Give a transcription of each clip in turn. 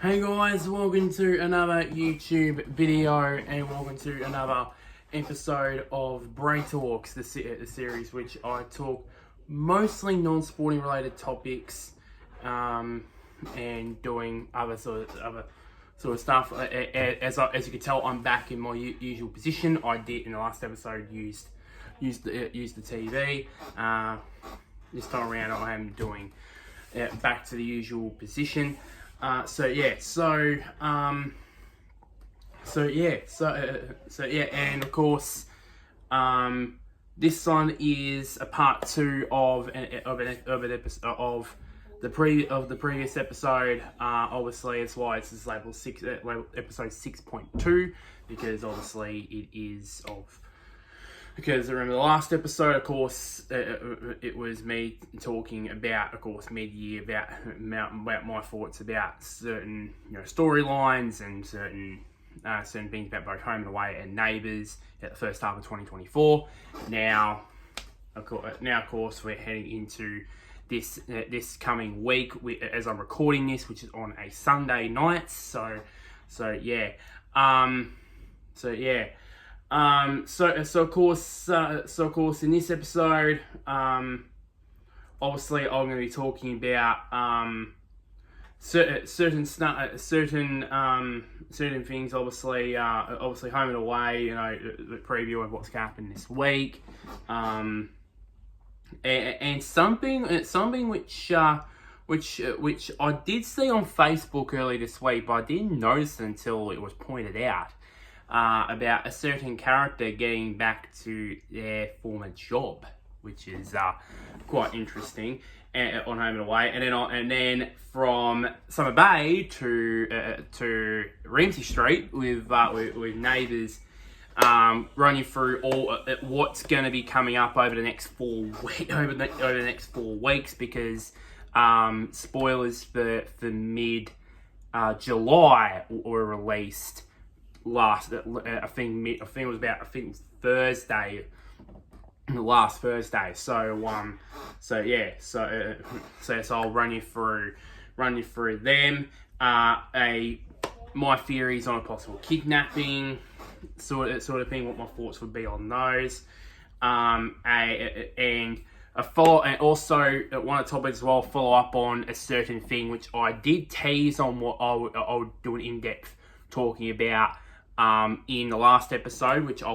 Hey guys, welcome to another YouTube video and welcome to another episode of BRAYTalks, the series which I talk mostly non-sporting related topics and doing other sort of stuff. As you can tell, I'm back in my usual position. I did in the last episode used the TV. This time around I am doing back to the usual position. And of course, this one is a part 2 of an episode of the previous episode. Obviously, that's why it's labeled episode 6.2, because obviously it is because remember the last episode, of course, it was me talking about, of course, mid-year about my thoughts about certain storylines and certain things about both Home and Away and Neighbours at the first half of 2024. Now, of course, we're heading into this coming week as I'm recording this, which is on a Sunday night. So of course, in this episode, obviously, I'm going to be talking about certain things. Obviously, Home and Away. The preview of what's happened this week, and something which I did see on Facebook earlier this week, but I didn't notice it until it was pointed out. About a certain character getting back to their former job, which is quite interesting on Home and Away. And then from Summer Bay to Ramsay Street with Neighbours, running through all what's going to be coming up over the next 4 weeks, because spoilers for mid July were released last Thursday, last Thursday. So I'll run you through them. My theories on a possible kidnapping sort of thing, what my thoughts would be on those. And also one of the topics as well, follow up on a certain thing which I did tease on what I would do an in-depth talking about in the last episode, which I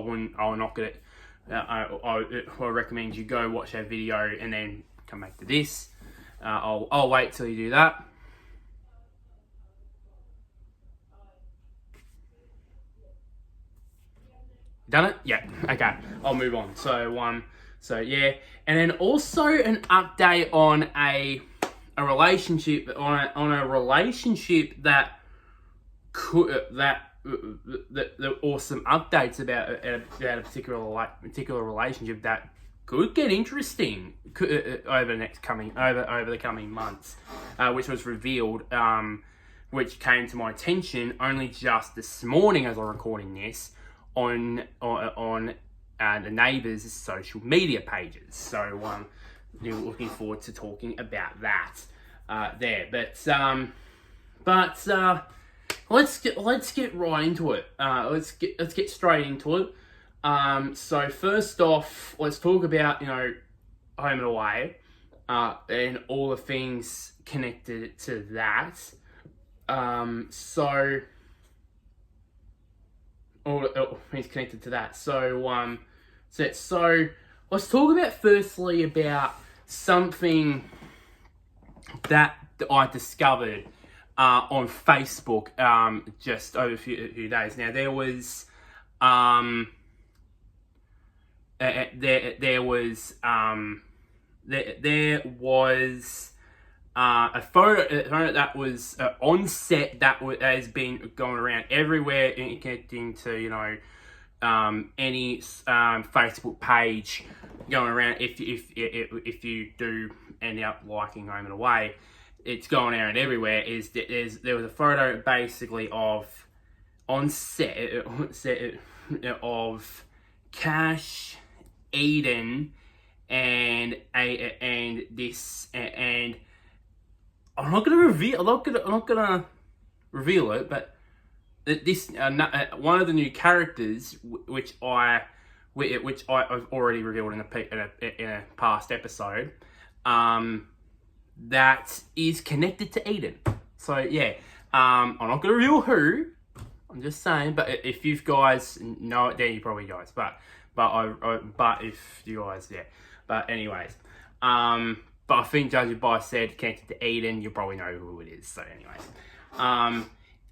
recommend you go watch that video and then come back to this. I'll wait till you do that. Done it? Yeah. Okay. I'll move on. And then also an update on a relationship on a relationship that or some updates about a particular relationship that could get interesting over the coming months, which was revealed, which came to my attention only just this morning as I'm recording this on the Neighbours' social media pages. So you're looking forward to talking about that there, but. Let's get right into it. Let's get straight into it. So first off, let's talk about Home and Away, and all the things connected to that. So things connected to that. So let's talk about firstly about something that I discovered on Facebook just over a few days. Now there was a photo that was on set that has been going around everywhere, connecting to any Facebook page going around. If you do end up liking Home and Away, it's going around everywhere. There was a photo basically of on set of Cash, Eden, and I'm not gonna reveal it, but this one of the new characters, which I've already revealed in a past episode, that is connected to Eden. So yeah, I'm not gonna reveal who. I'm just saying, but if you guys know it, then you probably guys. But if you guys, yeah. But anyways, but I think judging by said connected to Eden, you probably know who it is. So anyways,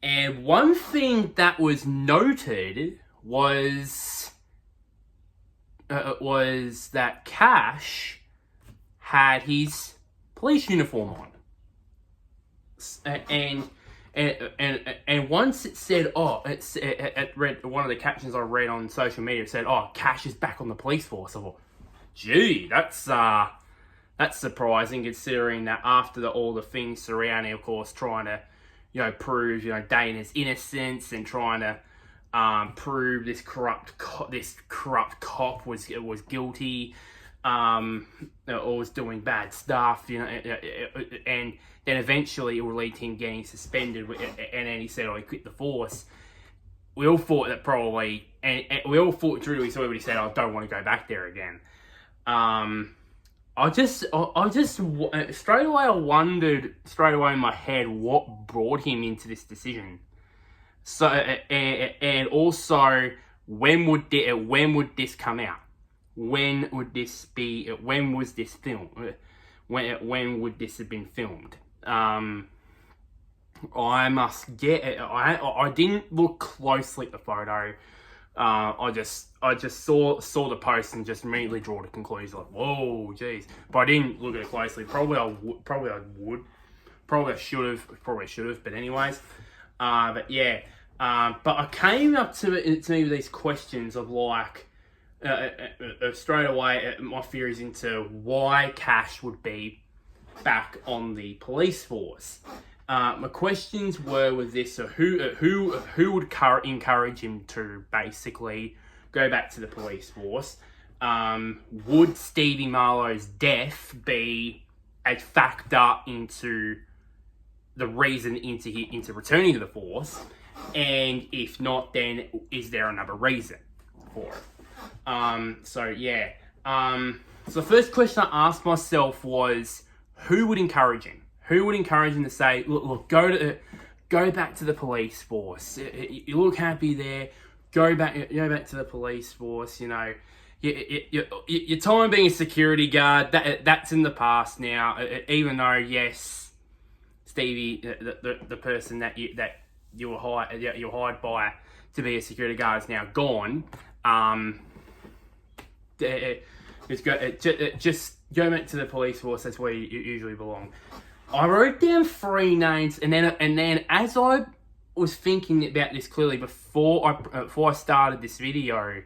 and one thing that was noted was that Cash had his police uniform on, and once it said, it read one of the captions I read on social media. It said, Cash is back on the police force. I thought, gee, that's surprising, considering that after all the things surrounding, of course, trying to, prove, Dana's innocence and trying to prove this corrupt cop was guilty, or was doing bad stuff, and then eventually it would lead to him getting suspended, and then he said, he quit the force. We all thought that probably, and we all thought true to his word when he said, I don't want to go back there again. I just straight away I wondered in my head what brought him into this decision. So and also when would this come out? When would this be? When was this filmed? When would this have been filmed? I must get it. I didn't look closely at the photo. I just saw the post and just immediately draw the conclusion like, whoa, geez. But I didn't look at it closely. Probably I would. Probably I should have. But anyways, but yeah. But I came up to me with these questions of like, straight away my theories into why Cash would be back on the police force. My questions were with this: so who would encourage him to basically go back to the police force? Would Stevie Marlowe's death be a factor into the reason into returning to the force? And if not, then is there another reason for it? So yeah. So the first question I asked myself was, who would encourage him? Who would encourage him to say, look, go back to the police force. You look happy there. Go back to the police force. Your time being a security guard, that's in the past now. Even though, yes, Stevie, the person that you were hired by to be a security guard is now gone. Just go back to the police force. That's where you usually belong. I wrote down 3 names, and then as I was thinking about this clearly before I started this video,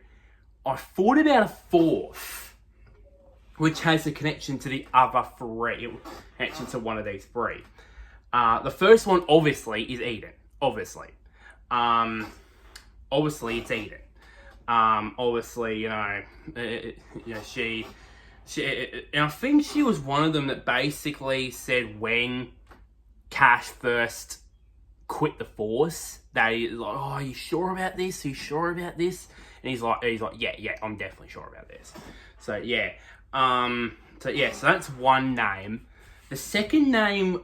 I thought about a fourth, which has a connection to the other 3, connection to one of these 3. The first one obviously is Eden. Obviously it's Eden. She, and I think she was one of them that basically said when Cash first quit the force, they like, are you sure about this? Are you sure about this? And he's like, yeah, I'm definitely sure about this. So yeah, so that's one name. The second name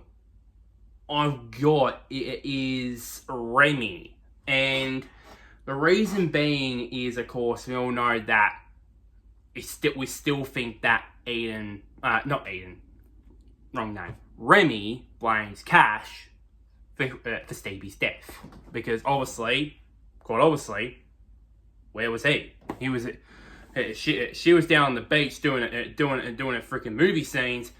I've got is Remy, and the reason being is, of course, we all know that we still think that Remy blames Cash for Stevie's death, because quite obviously, where was he? He was she was down on the beach doing freaking movie scenes,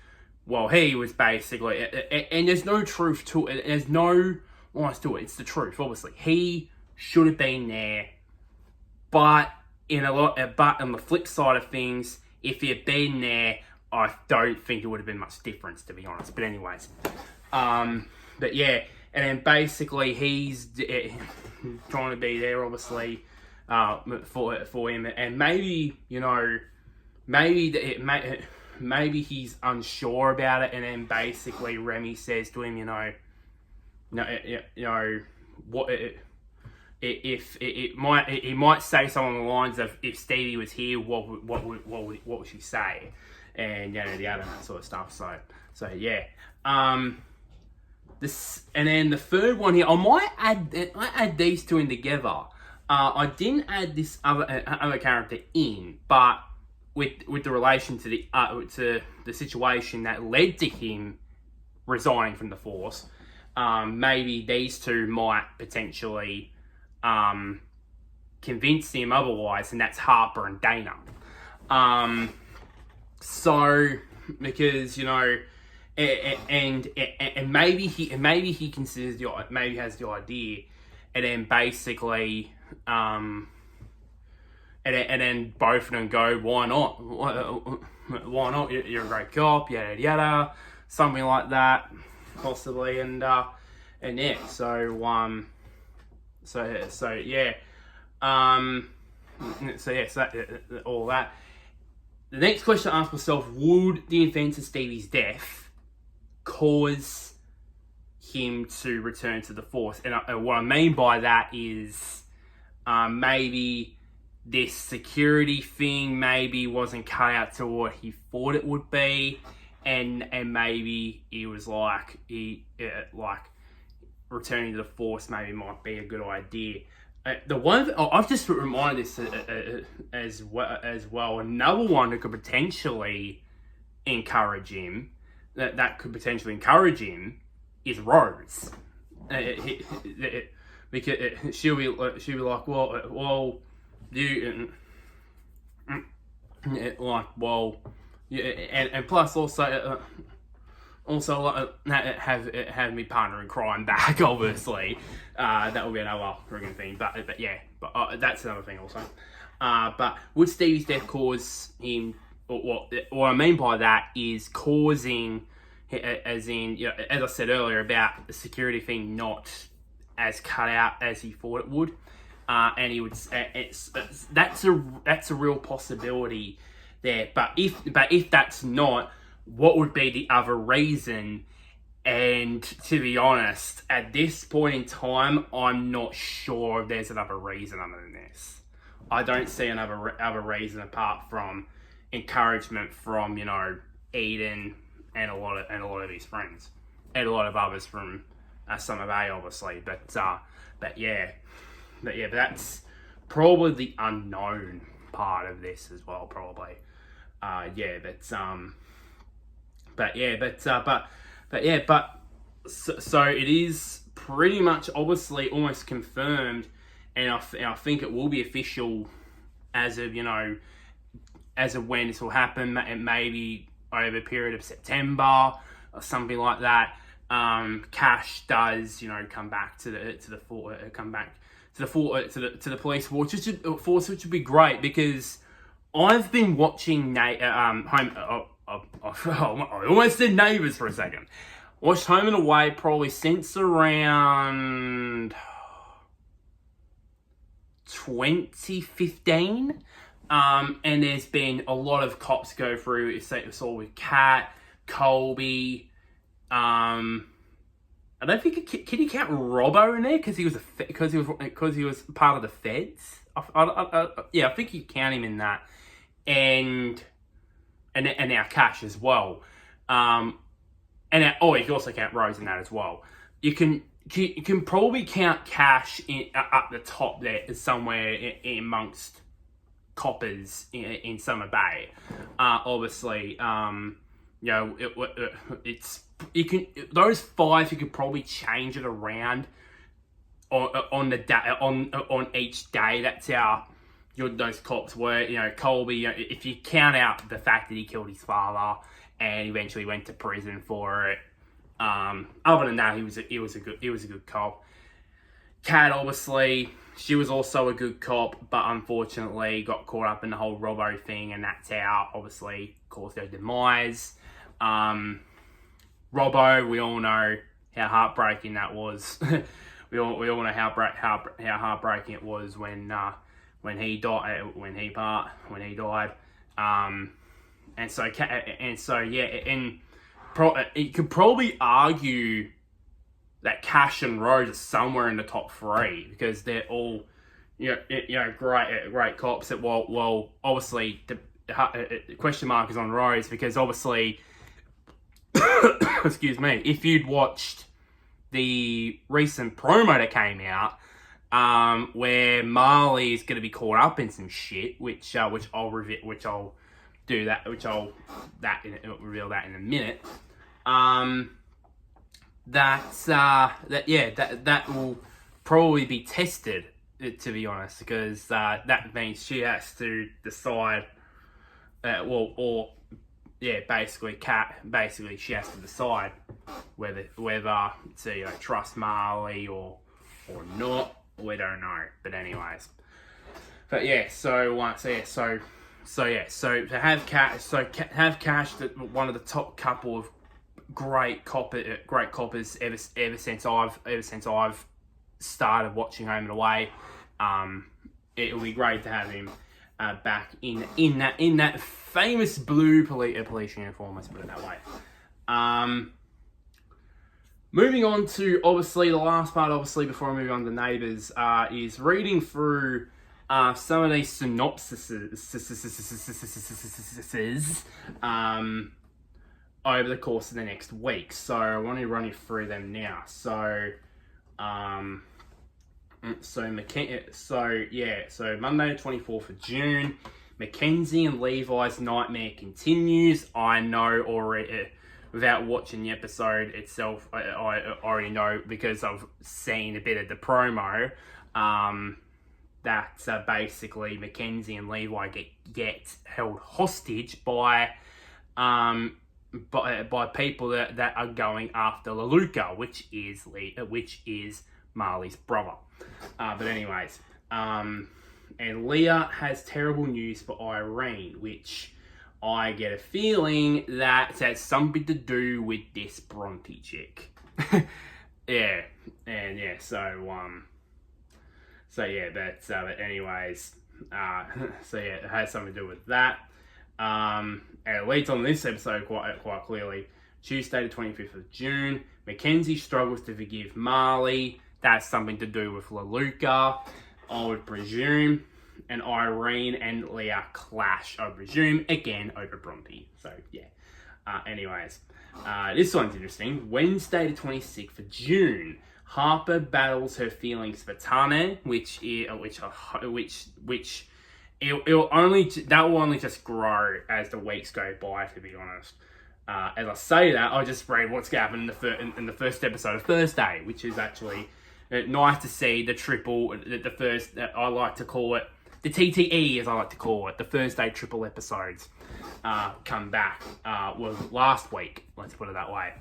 while he was basically, and there's no truth to it. There's no lies to it. It's the truth. Obviously, he should have been there, but on the flip side of things, if he had been there, I don't think it would have been much difference, to be honest. But anyways, but yeah, and then basically he's trying to be there, obviously, for him, and maybe maybe he's unsure about it, and then basically Remy says to him, what if it might, he might say something along the lines of, if Stevie was here, what would she say, and the other that sort of stuff. So yeah. This, and then the third one here, I might add these two in together. I didn't add this other character in, but with the relation to the situation that led to him resigning from the force, maybe these two might potentially convince him otherwise, and that's Harper and Dana. So because and maybe he considers maybe has the idea, and then basically and then both of them go, why not? Why not? You're a great cop, yada yada, something like that, possibly, and yeah, so all that. The next question I asked myself: would the events of Stevie's death cause him to return to the force? And what I mean by that is maybe this security thing maybe wasn't cut out to what he thought it would be, and maybe he was like returning to the force maybe might be a good idea. The one I've just reminded this as well. Another one that could potentially encourage him, that could potentially encourage him, is Rose. Because she'll be like, well, you and plus also have me partner in crime back, obviously. That will be another friggin' thing, but that's another thing also. But would Stevie's death cause him? What I mean by that is causing, as in, as I said earlier about the security thing not as cut out as he thought it would, and he would. That's a real possibility there. But if that's not, what would be the other reason? And to be honest, at this point in time, I'm not sure if there's another reason other than this. I don't see other reason apart from encouragement from Eden and a lot of his friends, and a lot of others from Summer Bay, obviously. But that's probably the unknown part of this as well, probably. So it is pretty much obviously almost confirmed, and I think it will be official as of when this will happen, and maybe over a period of September or something like that. Cash does come back to the police force, which would be great, because I've been watching I almost did Neighbours for a second. Watched Home and Away probably since around 2015. And there's been a lot of cops go through. It's all with Kat, Colby. I don't think can you count Robbo in there because he was part of the feds. I think you count him in that, and now Cash as well. You can also count Rose in that as well. You can probably count Cash up the top there somewhere in amongst coppers in Summer Bay. Obviously, it's those five. You could probably change it around on each day. That's how those cops were. Colby. If you count out the fact that he killed his father and eventually went to prison for it. Other than that, he was a good cop. Kat, obviously, she was also a good cop, but unfortunately got caught up in the whole Robbo thing, and that's how obviously caused her demise. Robbo, we all know how heartbreaking that was. we all know how heartbreaking it was when he died. You could probably argue that Cash and Rose are somewhere in the top 3 because they're all, great cops. That well, obviously the question mark is on Rose because obviously, excuse me, if you'd watched the recent promo that came out, where Marley is going to be caught up in some shit, which I'll reveal that in a minute. That will probably be tested, to be honest, because that means she has to decide. Basically she has to decide whether to trust Marley or not. We don't know, but anyways. But yeah, so to have Cash, one of the top couple of great coppers ever since I've started watching Home and Away. It will be great to have him back in that famous blue police uniform. Let's put it that way. Moving on to obviously the last part, before I move on to Neighbours, is reading through some of these synopsises over the course of the next week. So I want to run you through them now. So Monday the 24th of June, Mackenzie and Levi's nightmare continues. I know already, without watching the episode itself, I already know because I've seen a bit of the promo, that basically Mackenzie and Levi get held hostage by people that are going after Leluca, which is Marley's brother. But anyways, and Leah has terrible news for Irene, which I get a feeling that has something to do with this Bronte chick. But anyways, it has something to do with that. And it leads on this episode quite clearly. Tuesday the 25th of June, Mackenzie struggles to forgive Marley. That's something to do with Leluca, I would presume. And Irene and Leah clash, I presume, again over Bronte. So, yeah. This one's interesting. Wednesday the 26th of June, Harper battles her feelings for Tane, that will only just grow as the weeks go by, to be honest. As I say that, I just read what's going to happen in the first episode of Thursday, which is actually nice to see the first, I like to call it, the TTE, as I like to call it, the Thursday triple episodes come back. Was last week, let's put it that way.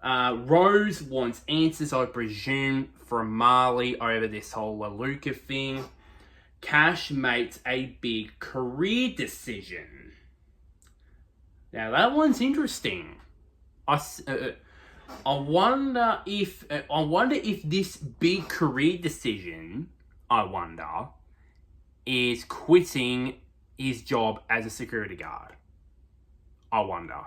Rose wants answers, I presume, from Marley over this whole Leluca thing. Cash makes a big career decision. Now that one's interesting. I wonder if this big career decision, is quitting his job as a security guard. I wonder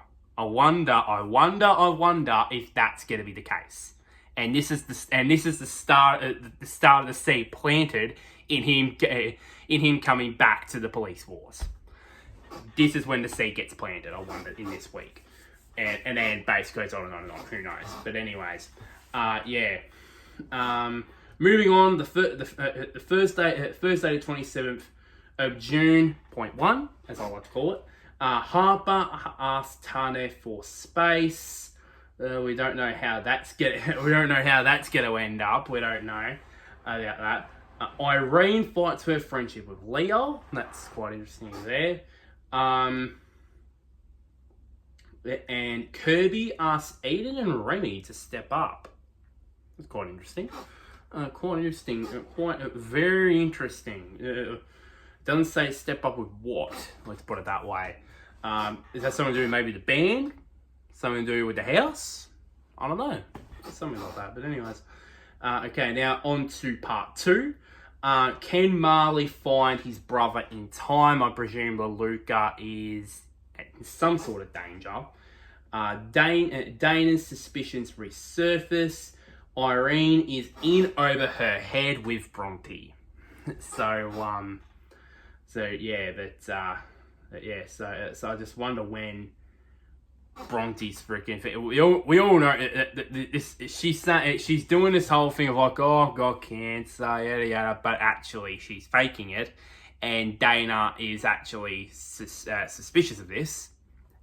if that's going to be the case. And this is the start of the seed planted in him coming back to the police force. This is when the seed gets planted, I wonder, in this week. And then basically goes on and on and on. Who knows? But anyways, moving on, the Thursday the 27th of June, point 1, as I like to call it. Harper asks Tane for space. We don't know how that's gonna end up. We don't know about that. Irene fights for her friendship with Leo. That's quite interesting there. And Kirby asks Eden and Remy to step up. That's quite interesting. Very interesting. Doesn't say step up with what. Let's put it that way. Is that something to do with maybe the band? Something to do with the house? I don't know. Something like that. But anyways. Okay, now on to part 2. Can Marley find his brother in time? I presume Leluca in some sort of danger. Dana's suspicions resurface. Irene is in over her head with Bronte. So I just wonder when Bronte's freaking. We all know that she's doing this whole thing of like, oh, got cancer, yada yada, but actually she's faking it, and Dana is actually suspicious of this,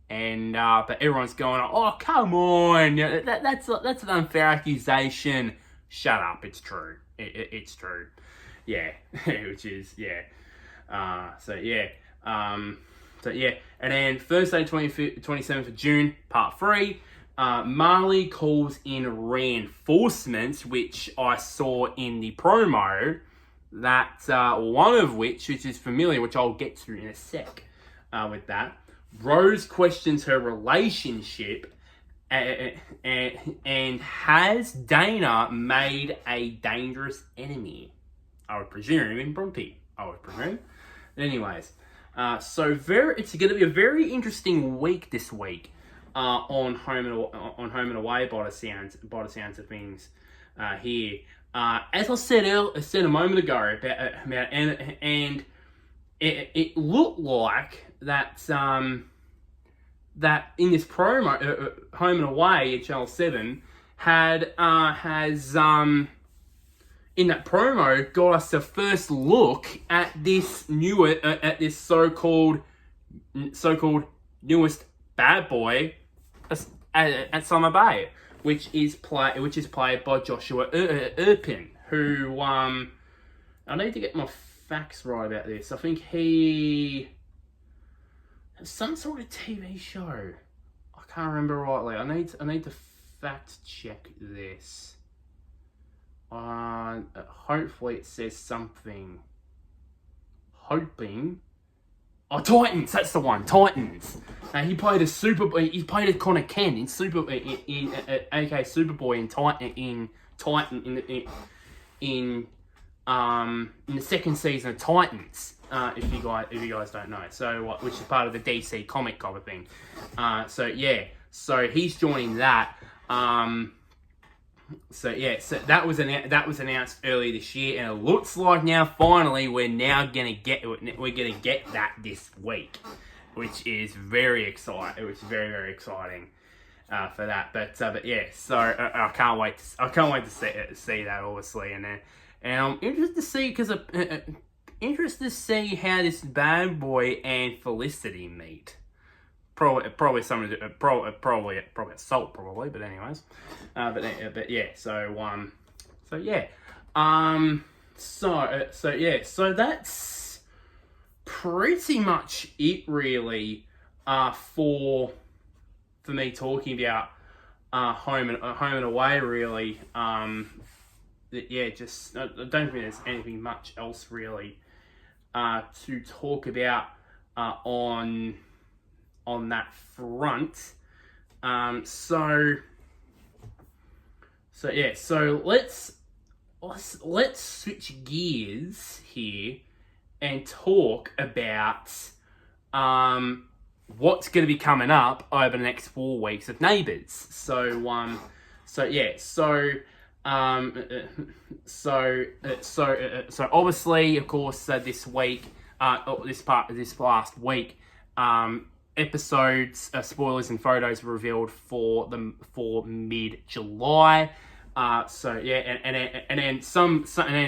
and but everyone's going, oh, come on, that's an unfair accusation. Shut up, it's true. It's true. Yeah, which is and then Thursday, 27th of June, part 3, Marley calls in reinforcements, which I saw in the promo, that one of which is familiar, which I'll get to in a sec with that. Rose questions her relationship, and has Dana made a dangerous enemy? I would presume in Bronte. But anyways, it's going to be a very interesting week this week on Home and Away by the sounds of things here. As I said a moment ago about and it looked like that that in this promo Home and Away at Channel 7 has in that promo got us the first look at this so-called newest bad boy at Summer Bay, which is played by Joshua Erpin, who I need to get my facts right about this. I think he has some sort of TV show. I can't remember rightly. I need to fact check this. Hopefully it says something. Hoping. Oh, Titans. That's the one. Titans. He played a Connor Kent in Superboy in the second season of Titans. If you guys don't know, so which is part of the DC comic kind of thing. So he's joining that. So that was announced earlier this year, and it looks like now finally we're gonna get that this week, which is very exciting. Which is very, very exciting for that. But so I can't wait to see that, obviously, and I'm interested to see how this bad boy and Felicity meet. Probably something, probably assault, probably. But anyways, so that's pretty much it, really, for me talking about home and away, really. Just I don't think there's anything much else really to talk about on that front. So let's switch gears here and talk about what's going to be coming up over the next 4 weeks of Neighbours. So obviously, of course, this week, this last week, episodes, spoilers and photos were revealed for mid-July. And then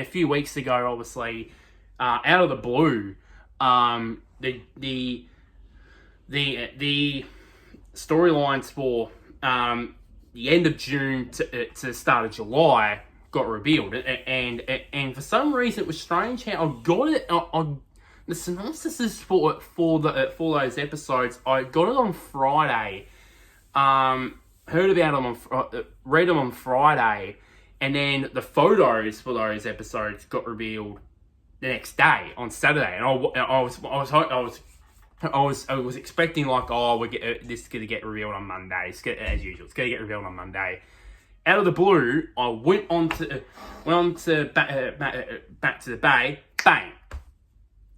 a few weeks ago, obviously, out of the blue, the storylines for the end of June to the start of July got revealed, and for some reason it was strange how I got it. The synopsis for those episodes, I got it on Friday. Read them on Friday, and then the photos for those episodes got revealed the next day on Saturday, and I was expecting this is gonna get revealed on Monday. As usual, it's gonna get revealed on Monday. Out of the blue, I went on to back to the bay. Bang,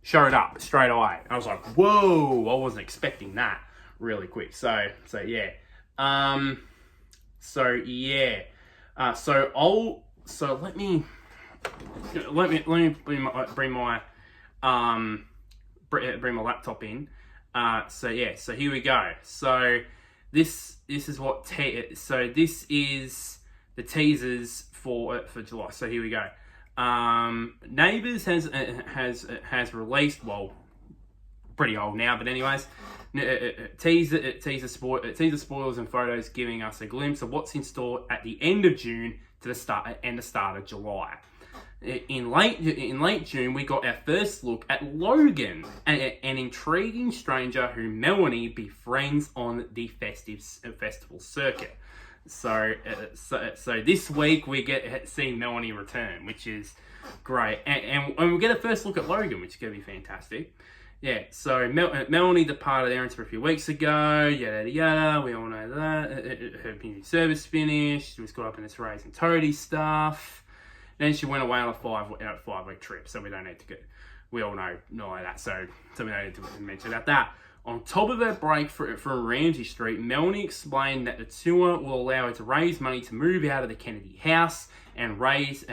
showed up straight away. I was like, whoa! I wasn't expecting that. really quick. So yeah. So let me bring my laptop in. So here we go. So this is this is the teasers for July. So here we go. Neighbours has released, well, pretty old now, but anyways, teaser spoilers and photos giving us a glimpse of what's in store at the end of June to the start of July. In late June, we got our first look at Logan, an intriguing stranger who Melanie befriends on the festival circuit. So this week we get see Melanie return, which is great, and we get a first look at Logan, which is going to be fantastic. Yeah, so Melanie departed Erinsborough a few weeks ago, yada yada, we all know that. Her community service finished, she was caught up in this Rays and Toady stuff. Then she went away on a 5-week trip, so we don't need to we all know that, so we don't need to mention about that. On top of her break from Ramsay Street, Melanie explained that the tour will allow her to raise money to move out of the Kennedy house and rent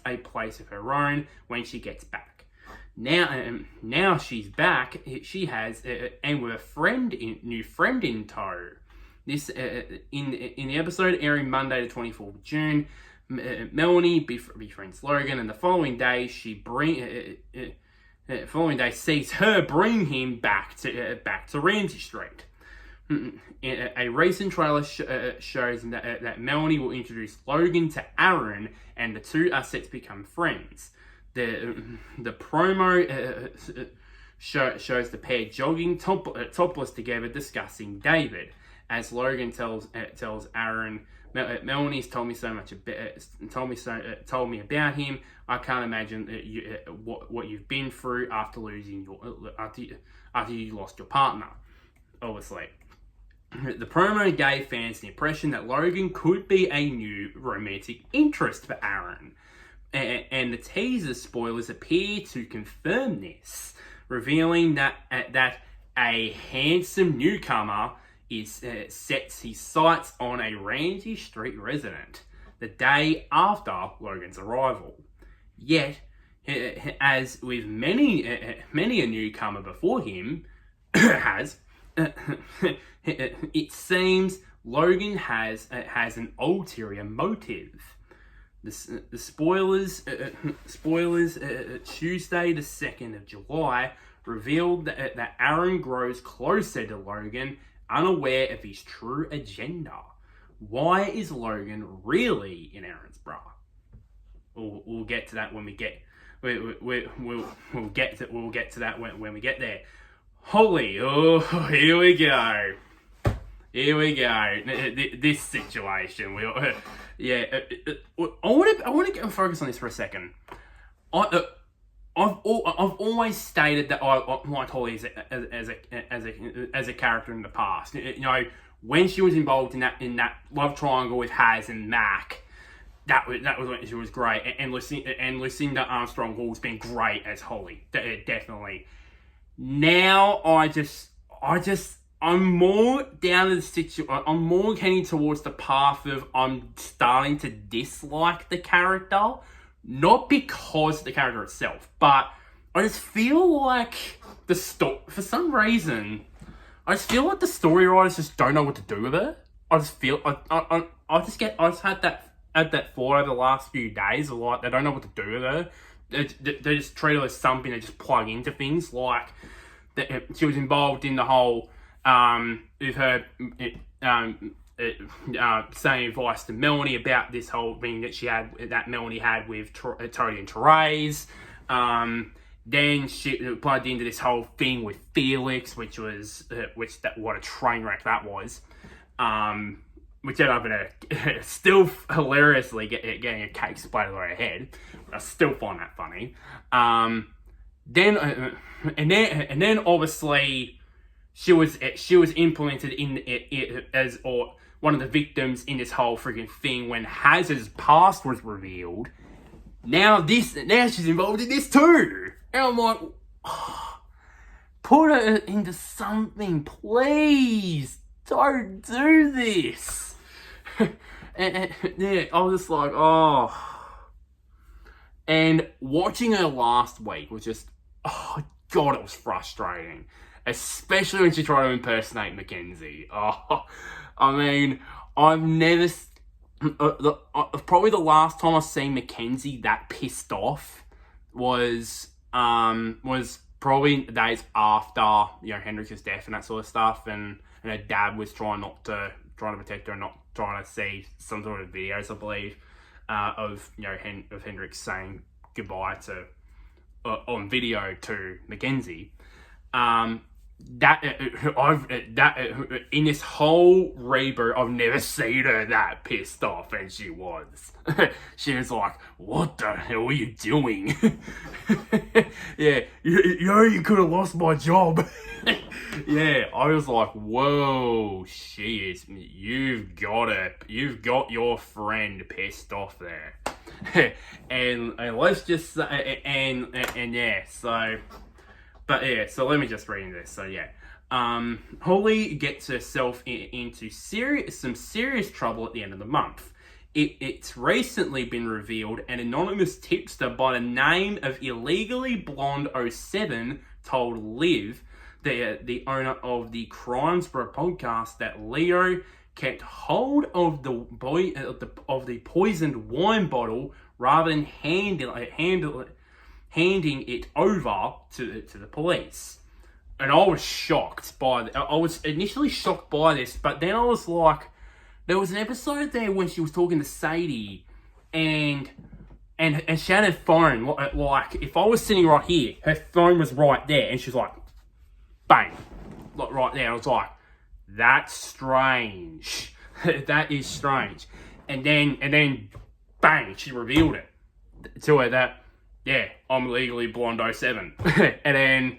a place of her own when she gets back. Now she's back. She has and with a new friend in tow. This in the episode airing Monday, the 24th of June. Melanie befriends Logan, and the following day sees her bring him back to Ramsay Street. A recent trailer shows that Melanie will introduce Logan to Aaron, and the two are set to become friends. The promo shows the pair jogging topless together, discussing David. As Logan tells Aaron, Melanie's told me about him. I can't imagine what you've been through after you lost your partner. Obviously, the promo gave fans the impression that Logan could be a new romantic interest for Aaron. And the teaser spoilers appear to confirm this, revealing that a handsome newcomer sets his sights on a Ramsay Street resident the day after Logan's arrival. Yet, as with many a newcomer before him has, it seems Logan has an ulterior motive. The spoilers Tuesday the 2nd of July revealed that Aaron grows closer to Logan, unaware of his true agenda. Why is Logan really in Erinsborough? We'll get to that when we get we'll get to that when we get there. Here we go. This situation. I want to get focus on this for a second. I've always stated that I liked Holly as a character in the past. You know, when she was involved in that love triangle with Haz and Mac, that was when she was great. And Lucinda Armstrong Hall's been great as Holly, definitely. Now I'm more down to the situation. I'm more heading towards the path of I'm starting to dislike the character, not because of the character itself, but I just feel like for some reason, I just feel like the story writers just don't know what to do with it. I just feel I just had that thought over the last few days of like they don't know what to do with her. They just treat her as something they just plug into things. Like she was involved in the whole with her saying advice to Melanie about this whole thing that Melanie had with Toady and Therese. Then she plugged into this whole thing with Felix, what a train wreck that was. Which ended up in a still hilariously getting a cake splattered on her head. I still find that funny. Then obviously she was implemented as one of the victims in this whole freaking thing when Haz's past was revealed. Now she's involved in this too, and I'm like, put it into something, please. Don't do this. and yeah, I was just like, oh. And watching her last week was just, oh God, it was frustrating. Especially when she tried to impersonate Mackenzie. Oh, I mean, I've never... probably the last time I've seen Mackenzie that pissed off was probably the days after, Hendrix's death and that sort of stuff, and her dad was trying to protect her and not trying to see some sort of videos, I believe, of Hendrix saying goodbye to on video to Mackenzie. In this whole reboot, I've never seen her that pissed off, and she was. She was like, "What the hell are you doing?" Yeah, you could have lost my job. Yeah, I was like, "Whoa, you've got your friend pissed off there." and let's just say, and yeah, so. But yeah, so let me just read this. So yeah, Holly gets herself into some serious trouble at the end of the month. It's recently been revealed an anonymous tipster by the name of Illegally Blonde 07 told Liv, the owner of the Erinsborough podcast, that Leo kept hold of the poisoned wine bottle rather than handing it over to the police. And I was shocked I was initially shocked by this, but then I was like, there was an episode there when she was talking to Sadie, and she had her phone, like, if I was sitting right here, her phone was right there, and she's like, bang, like right there. I was like, that's strange. That is strange. And then, bang, she revealed it to her that, yeah, I'm Legally Blonde 07. and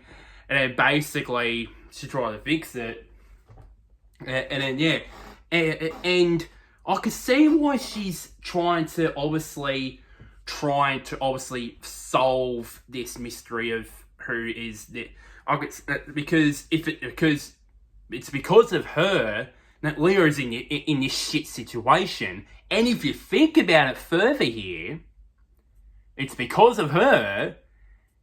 then basically she tried to fix it. And then, yeah. And I could see why she's trying to obviously solve this mystery of who is the... Because it's because of her that Leo's in this shit situation. And if you think about it further here, it's because of her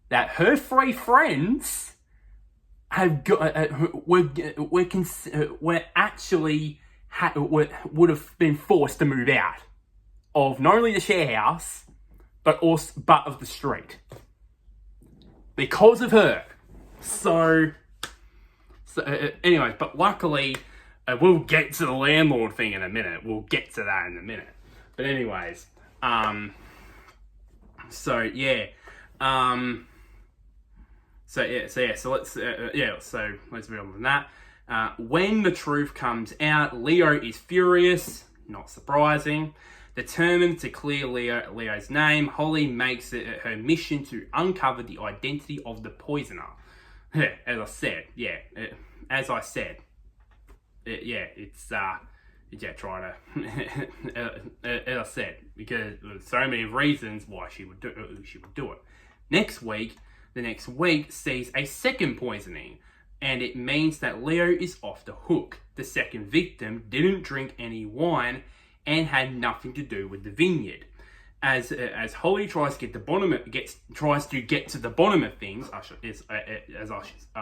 that her three friends have got would have been forced to move out of not only the share house but of the street because of her. So anyway, but luckily we'll get to the landlord thing in a minute. We'll get to that in a minute. But anyways, So let's move on from that. When the truth comes out, Leo is furious, not surprising. Determined to clear Leo's name, Holly makes it her mission to uncover the identity of the poisoner. As I said, try to, as I said, because there's so many reasons why she would do it. The next week sees a second poisoning, and it means that Leo is off the hook. The second victim didn't drink any wine and had nothing to do with the vineyard. As Holly tries to get to the bottom of things, I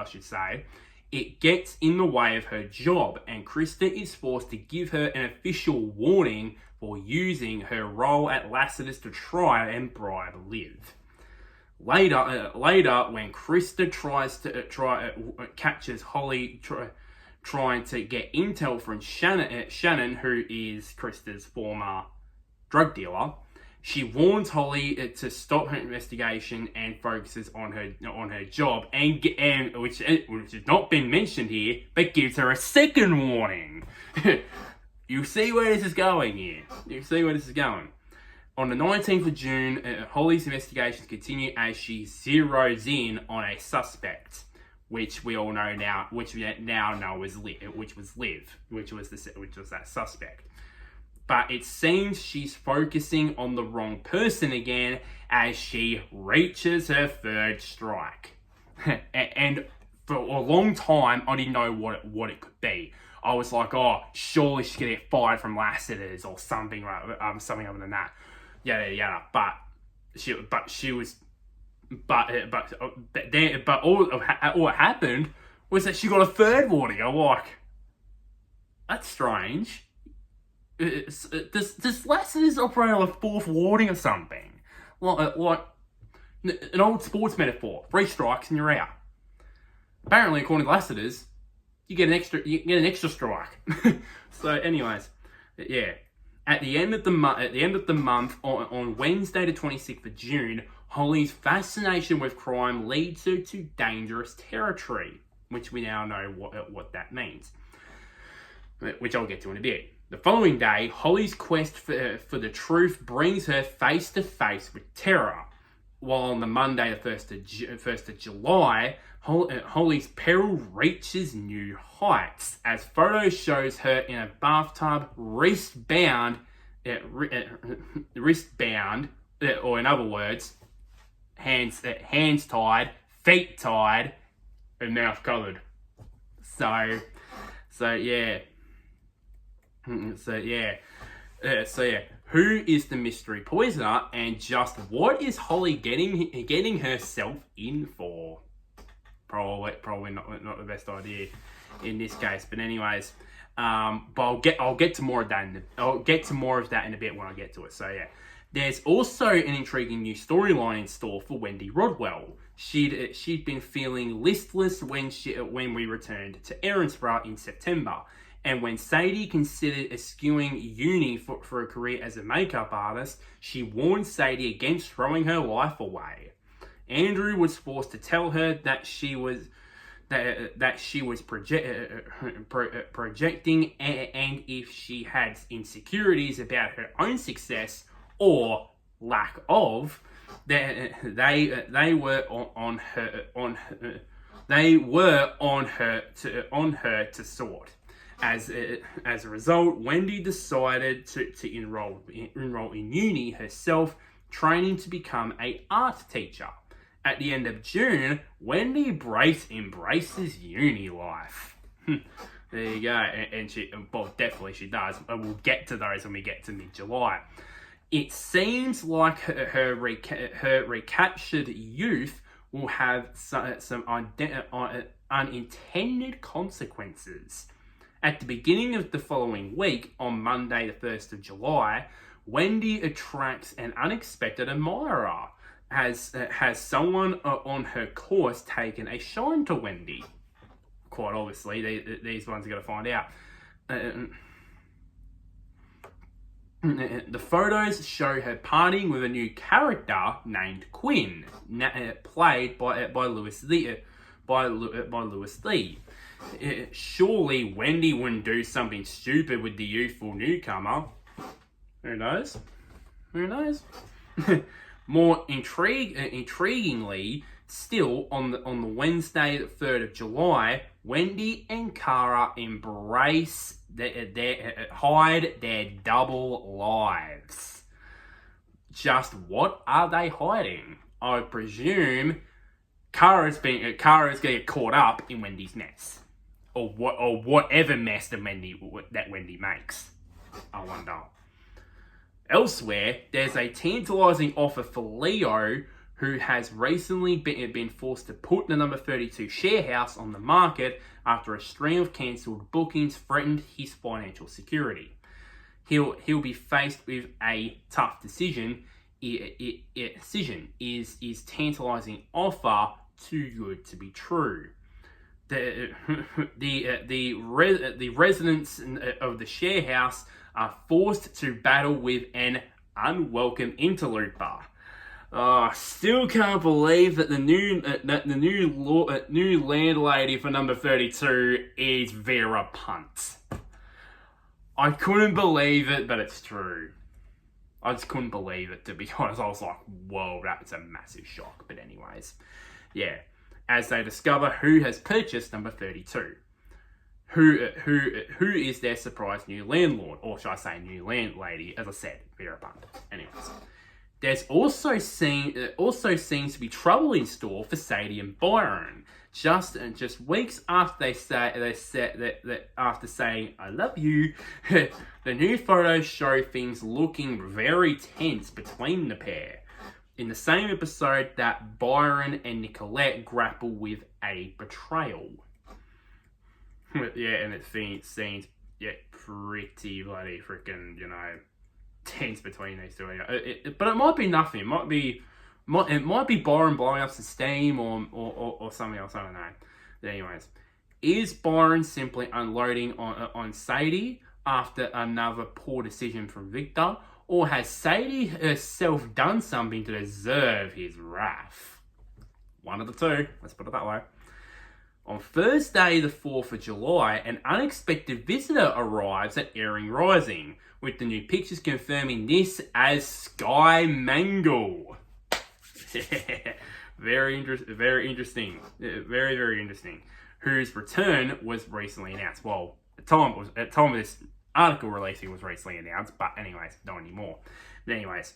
should say, it gets in the way of her job, and Krista is forced to give her an official warning for using her role at Lassiter's to try and bribe Liv. Later, when Krista catches Holly trying to get intel from Shannon, who is Krista's former drug dealer, she warns Holly to stop her investigation and focuses on her job, and which has not been mentioned here, but gives her a second warning. You see where this is going here. On the 19th of June, Holly's investigations continue as she zeroes in on a suspect, which we now know as Liv, which was that suspect. But it seems she's focusing on the wrong person again as she reaches her third strike. And for a long time, I didn't know what it could be. I was like, oh, surely she's gonna get fired from Lassiter's or something, right? Something other than that. Yeah. But all that happened was that she got a third warning. I'm like, that's strange. Does Lassiter's operate on a fourth warning or something? Like an old sports metaphor: 3 strikes and you're out. Apparently, according to Lassiter's, you get an extra strike. So, anyways, yeah. At the end of the month, on Wednesday, the 26th of June, Holly's fascination with crime leads her to dangerous territory, which we now know what that means, which I'll get to in a bit. The following day, Holly's quest for the truth brings her face to face with terror. While on the Monday, the 1st of July, Holly's peril reaches new heights as photos shows her in a bathtub, wristbound, or in other words, hands tied, feet tied, and mouth covered. So yeah. Who is the mystery poisoner, and just what is Holly getting herself in for? Probably not the best idea in this case. But anyways, but I'll get to more of that. I'll get to more of that in a bit when I get to it. So yeah, there's also an intriguing new storyline in store for Wendy Rodwell. She'd been feeling listless when we returned to Erinsborough in September. And when Sadie considered eschewing uni for a career as a makeup artist, she warned Sadie against throwing her life away. Andrew was forced to tell her that she was projecting, and if she had insecurities about her own success or lack of, they were on her to sort. As a result, Wendy decided to enroll in uni herself, training to become an art teacher. At the end of June, Wendy embraces uni life. There you go, and definitely she does. We'll get to those when we get to mid-July. It seems like her recaptured youth will have some unintended consequences. At the beginning of the following week, on Monday the 1st of July, Wendy attracts an unexpected admirer. Has someone on her course taken a shine to Wendy? Quite obviously, these ones are going to find out. The photos show her partying with a new character named Quinn, played by Lewis Lee. Surely Wendy wouldn't do something stupid with the youthful newcomer. Who knows? More intriguingly, still, on the Wednesday, the 3rd of July, Wendy and Cara hide their double lives. Just what are they hiding? I presume Cara's going to get caught up in Wendy's mess, or whatever mess that Wendy makes. I wonder. Elsewhere, there's a tantalising offer for Leo, who has recently been forced to put the number 32 share house on the market after a string of cancelled bookings threatened his financial security. He'll be faced with a tough decision. Is tantalising offer too good to be true? The residents of the share house are forced to battle with an unwelcome interloper. Still can't believe that the new landlady for number 32 is Vera Punt. I couldn't believe it, but it's true. I just couldn't believe it, to be honest. I was like, whoa, that's a massive shock. But anyways, yeah. As they discover who has purchased number 32. Who is their surprise new landlord, or should I say new landlady, as I said, Vera Punt. Anyways. There's also seems to be trouble in store for Sadie and Byron. Just weeks after they said that after saying "I love you," the new photos show things looking very tense between the pair. In the same episode that Byron and Nicolette grapple with a betrayal. Yeah, and it seems pretty bloody freaking, tense between these two. But it might be nothing. It might be Byron blowing up some steam or something else. I don't know. But anyways, is Byron simply unloading on Sadie after another poor decision from Victor, or has Sadie herself done something to deserve his wrath? One of the two. Let's put it that way. On Thursday, the 4th of July, an unexpected visitor arrives at Erin Rising, with the new pictures confirming this as Sky Mangle. Very interesting. Very, very interesting. Whose return was recently announced. Well, at the time of this article releasing was recently announced, but anyways, not anymore. But anyways,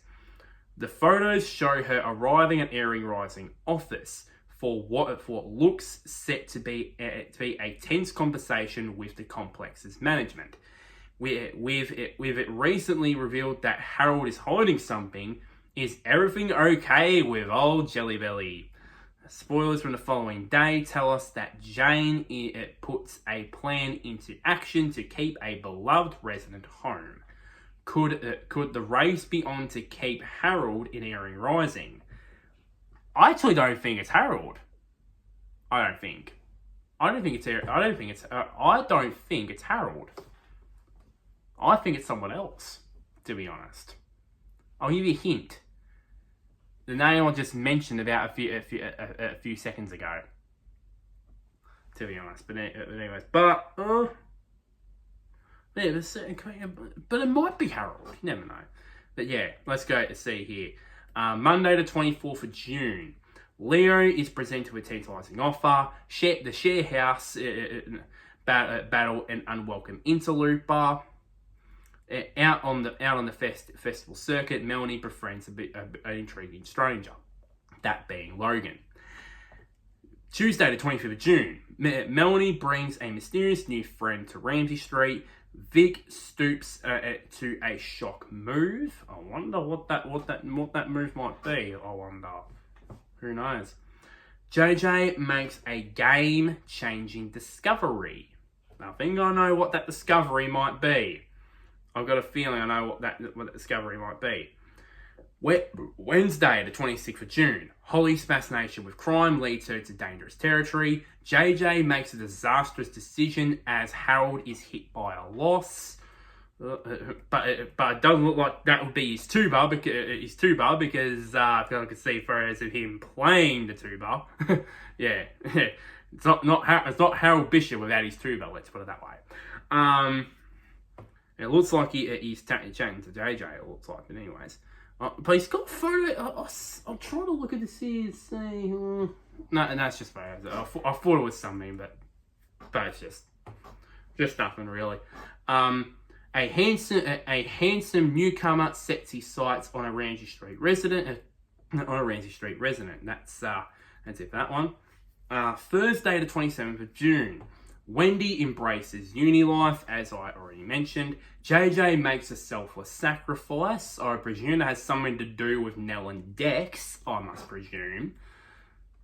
the photos show her arriving at Erin Rising office for what looks set to be a tense conversation with the complex's management. With it recently revealed that Harold is hiding something. Is everything okay with old Jelly Belly? Spoilers from the following day tell us that Jane puts a plan into action to keep a beloved resident home. Could the race be on to keep Harold in Erin Rising? I actually don't think it's Harold. I don't think it's Harold. I think it's someone else, to be honest. I'll give you a hint. The name I just mentioned about a few seconds ago. To be honest, but anyways, but it might be Harold. You never know. But yeah, let's go to see here. Monday the 24th of June. Leo is presented with a tantalising offer. The share house battle an unwelcome interloper. Out on the festival circuit, Melanie befriends an intriguing stranger, that being Logan. Tuesday the 25th of June, Melanie brings a mysterious new friend to Ramsay Street. Vic stoops to a shock move. I wonder what that move might be. I wonder. Who knows? JJ makes a game-changing discovery. I think I know what that discovery might be. I've got a feeling I know what that discovery might be. Wednesday, the 26th of June. Holly's fascination with crime leads her to dangerous territory. JJ makes a disastrous decision as Harold is hit by a loss. But it doesn't look like that would be his tuba because I could see photos of him playing the tuba. Yeah. It's not Harold Bishop without his tuba, let's put it that way. It looks like he's chatting to JJ, it looks like, but anyways. But he's got photo. I'll try to look at this here and see. No, it's just photos. I thought it was something, but it's just nothing really. A handsome newcomer sets his sights on a Ramsay Street resident. That's it for that one. Thursday, the 27th of June. Wendy embraces uni life, as I already mentioned. JJ makes a selfless sacrifice. I presume it has something to do with Nell and Dex, I must presume.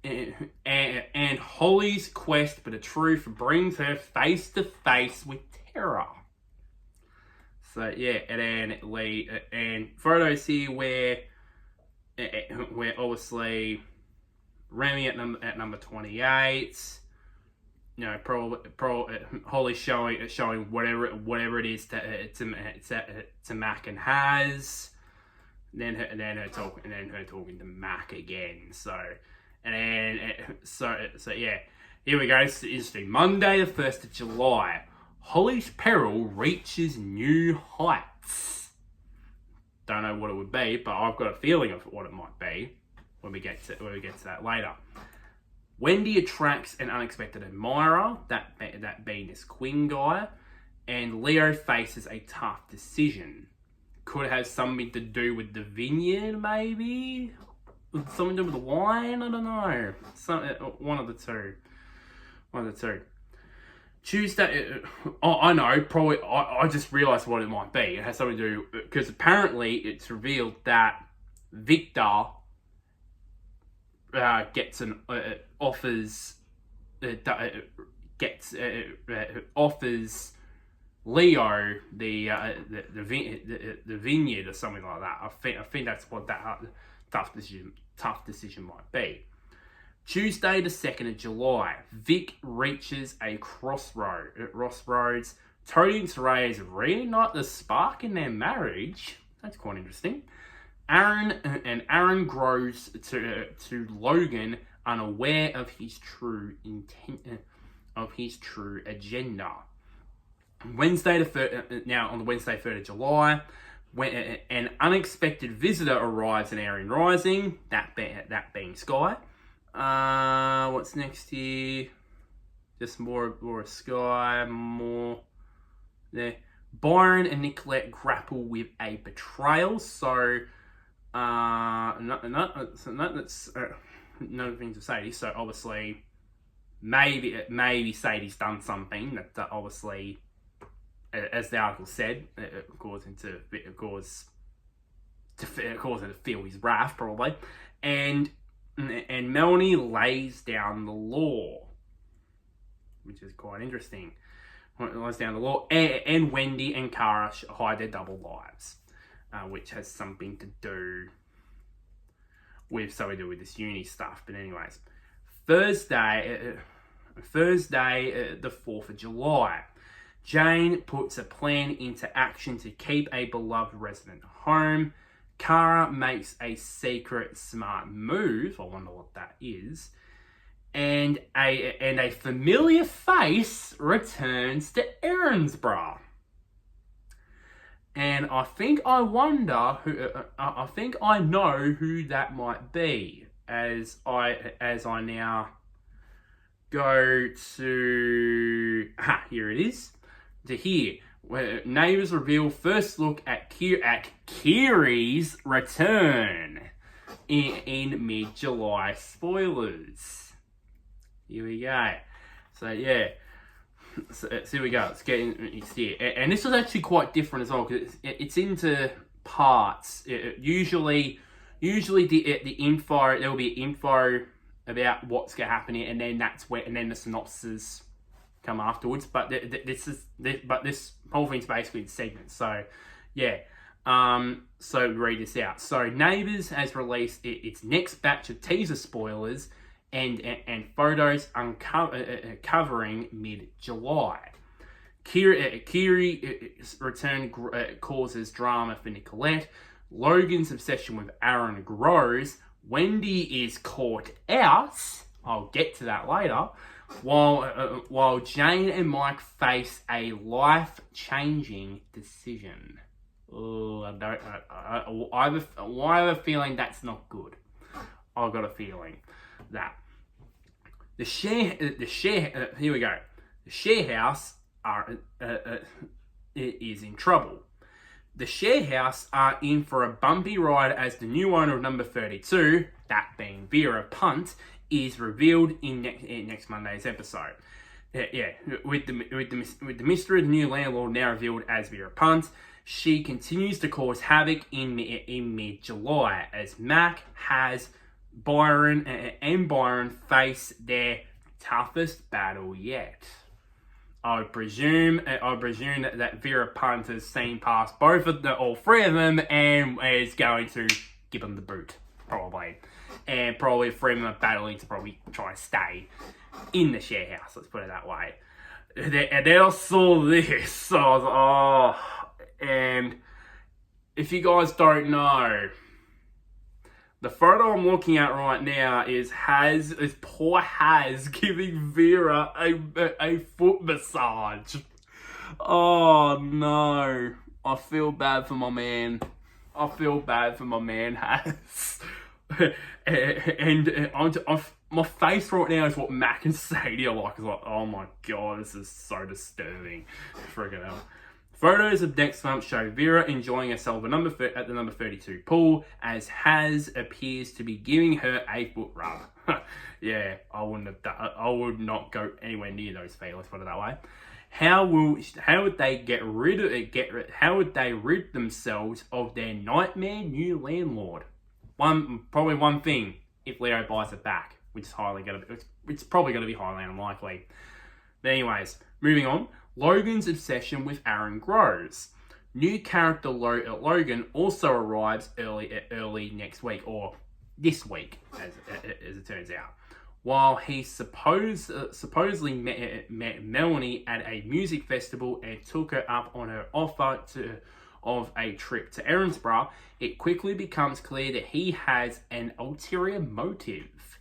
And Holly's quest for the truth brings her face to face with terror. So yeah, and photos here where obviously Remy at number 28. You know, Holly showing whatever it is to Mac and Haz, and then her talking to Mac again. So yeah, here we go. It's interesting. Monday, the 1st of July. Holly's peril reaches new heights. Don't know what it would be, but I've got a feeling of what it might be when we get to that later. Wendy attracts an unexpected admirer, that being this Quinn guy, and Leo faces a tough decision. Could it have something to do with the vineyard, maybe? Something to do with the wine? I don't know. One of the two. One of the two. Tuesday, I know, probably, I just realised what it might be. It has something to do, because apparently it's revealed that Victor gets an, offers Leo the vineyard or something like that. I think that's what that tough decision might be. Tuesday the 2nd of July, Vic reaches a crossroads. Tony and Tereya reignite the spark in their marriage. That's quite interesting. Aaron grows to Logan, unaware of his true intent, of his true agenda. Wednesday now on the Wednesday 3rd of July, when an unexpected visitor arrives in Erin Rising, that being Sky. What's next here? Just more Sky, more there. Byron and Nicolette grapple with a betrayal. So, that's another thing to Sadie. So obviously, maybe Sadie's done something that obviously, as the article said, caused him to feel his wrath probably, and Melanie lays down the law, which is quite interesting. Lays down the law, and Wendy and Cara hide their double lives, which has something to do with this uni stuff. But anyways, Thursday, the 4th of July, Jane puts a plan into action to keep a beloved resident home. Cara makes a secret smart move. I wonder what that is. And a familiar face returns to Erinsborough. And I think I know who that might be, as I now go to here it is. To here, where Neighbours reveal first look at Kiri's return in mid-July spoilers. Here we go. So yeah, so here we go. It's here, and this was actually quite different as well, because it's into parts. Usually the info, there will be info about what's going to happen here, and then the synopsis come afterwards. But this whole thing's basically the segment. So yeah, so read this out. So Neighbours has released its next batch of teaser spoilers and photos covering mid-July. Kiri's return causes drama for Nicolette. Logan's obsession with Aaron grows. Wendy is caught out. I'll get to that later. While Jane and Mike face a life-changing decision. Oh, I have a feeling that's not good. I've got a feeling that here we go. The share house is in trouble. The share house are in for a bumpy ride as the new owner of number 32, that being Vera Punt, is revealed in next Monday's episode. With the mystery of the new landlord now revealed as Vera Punt, she continues to cause havoc in mid-July as Mac has Byron face their toughest battle yet. I presume that Vera Punt has seen past all three of them and is going to give them the boot, probably. And probably three of them are battling to probably try to stay in the share house, let's put it that way. And then I saw this, so I was like, oh. And if you guys don't know, the photo I'm looking at right now is poor Haz giving Vera a foot massage. Oh no. I feel bad for my man. Haz. and my face right now is what Mac and Sadie are like. It's like, oh my god, this is so disturbing. Freaking hell. Photos of next month show Vera enjoying herself at the number 32 pool as Haz appears to be giving her a foot rub. Yeah, I wouldn't have done. I would not go anywhere near those feet. Let's put it that way. How would they how would they rid themselves of their nightmare new landlord? Probably one thing, if Leo buys it back, which is it's probably gonna be highly unlikely. But anyways, moving on. Logan's obsession with Aaron grows. New character Logan also arrives early next week, or this week, as it turns out. While he supposedly met Melanie at a music festival and took her up on her offer of a trip to Erinsborough, it quickly becomes clear that he has an ulterior motive.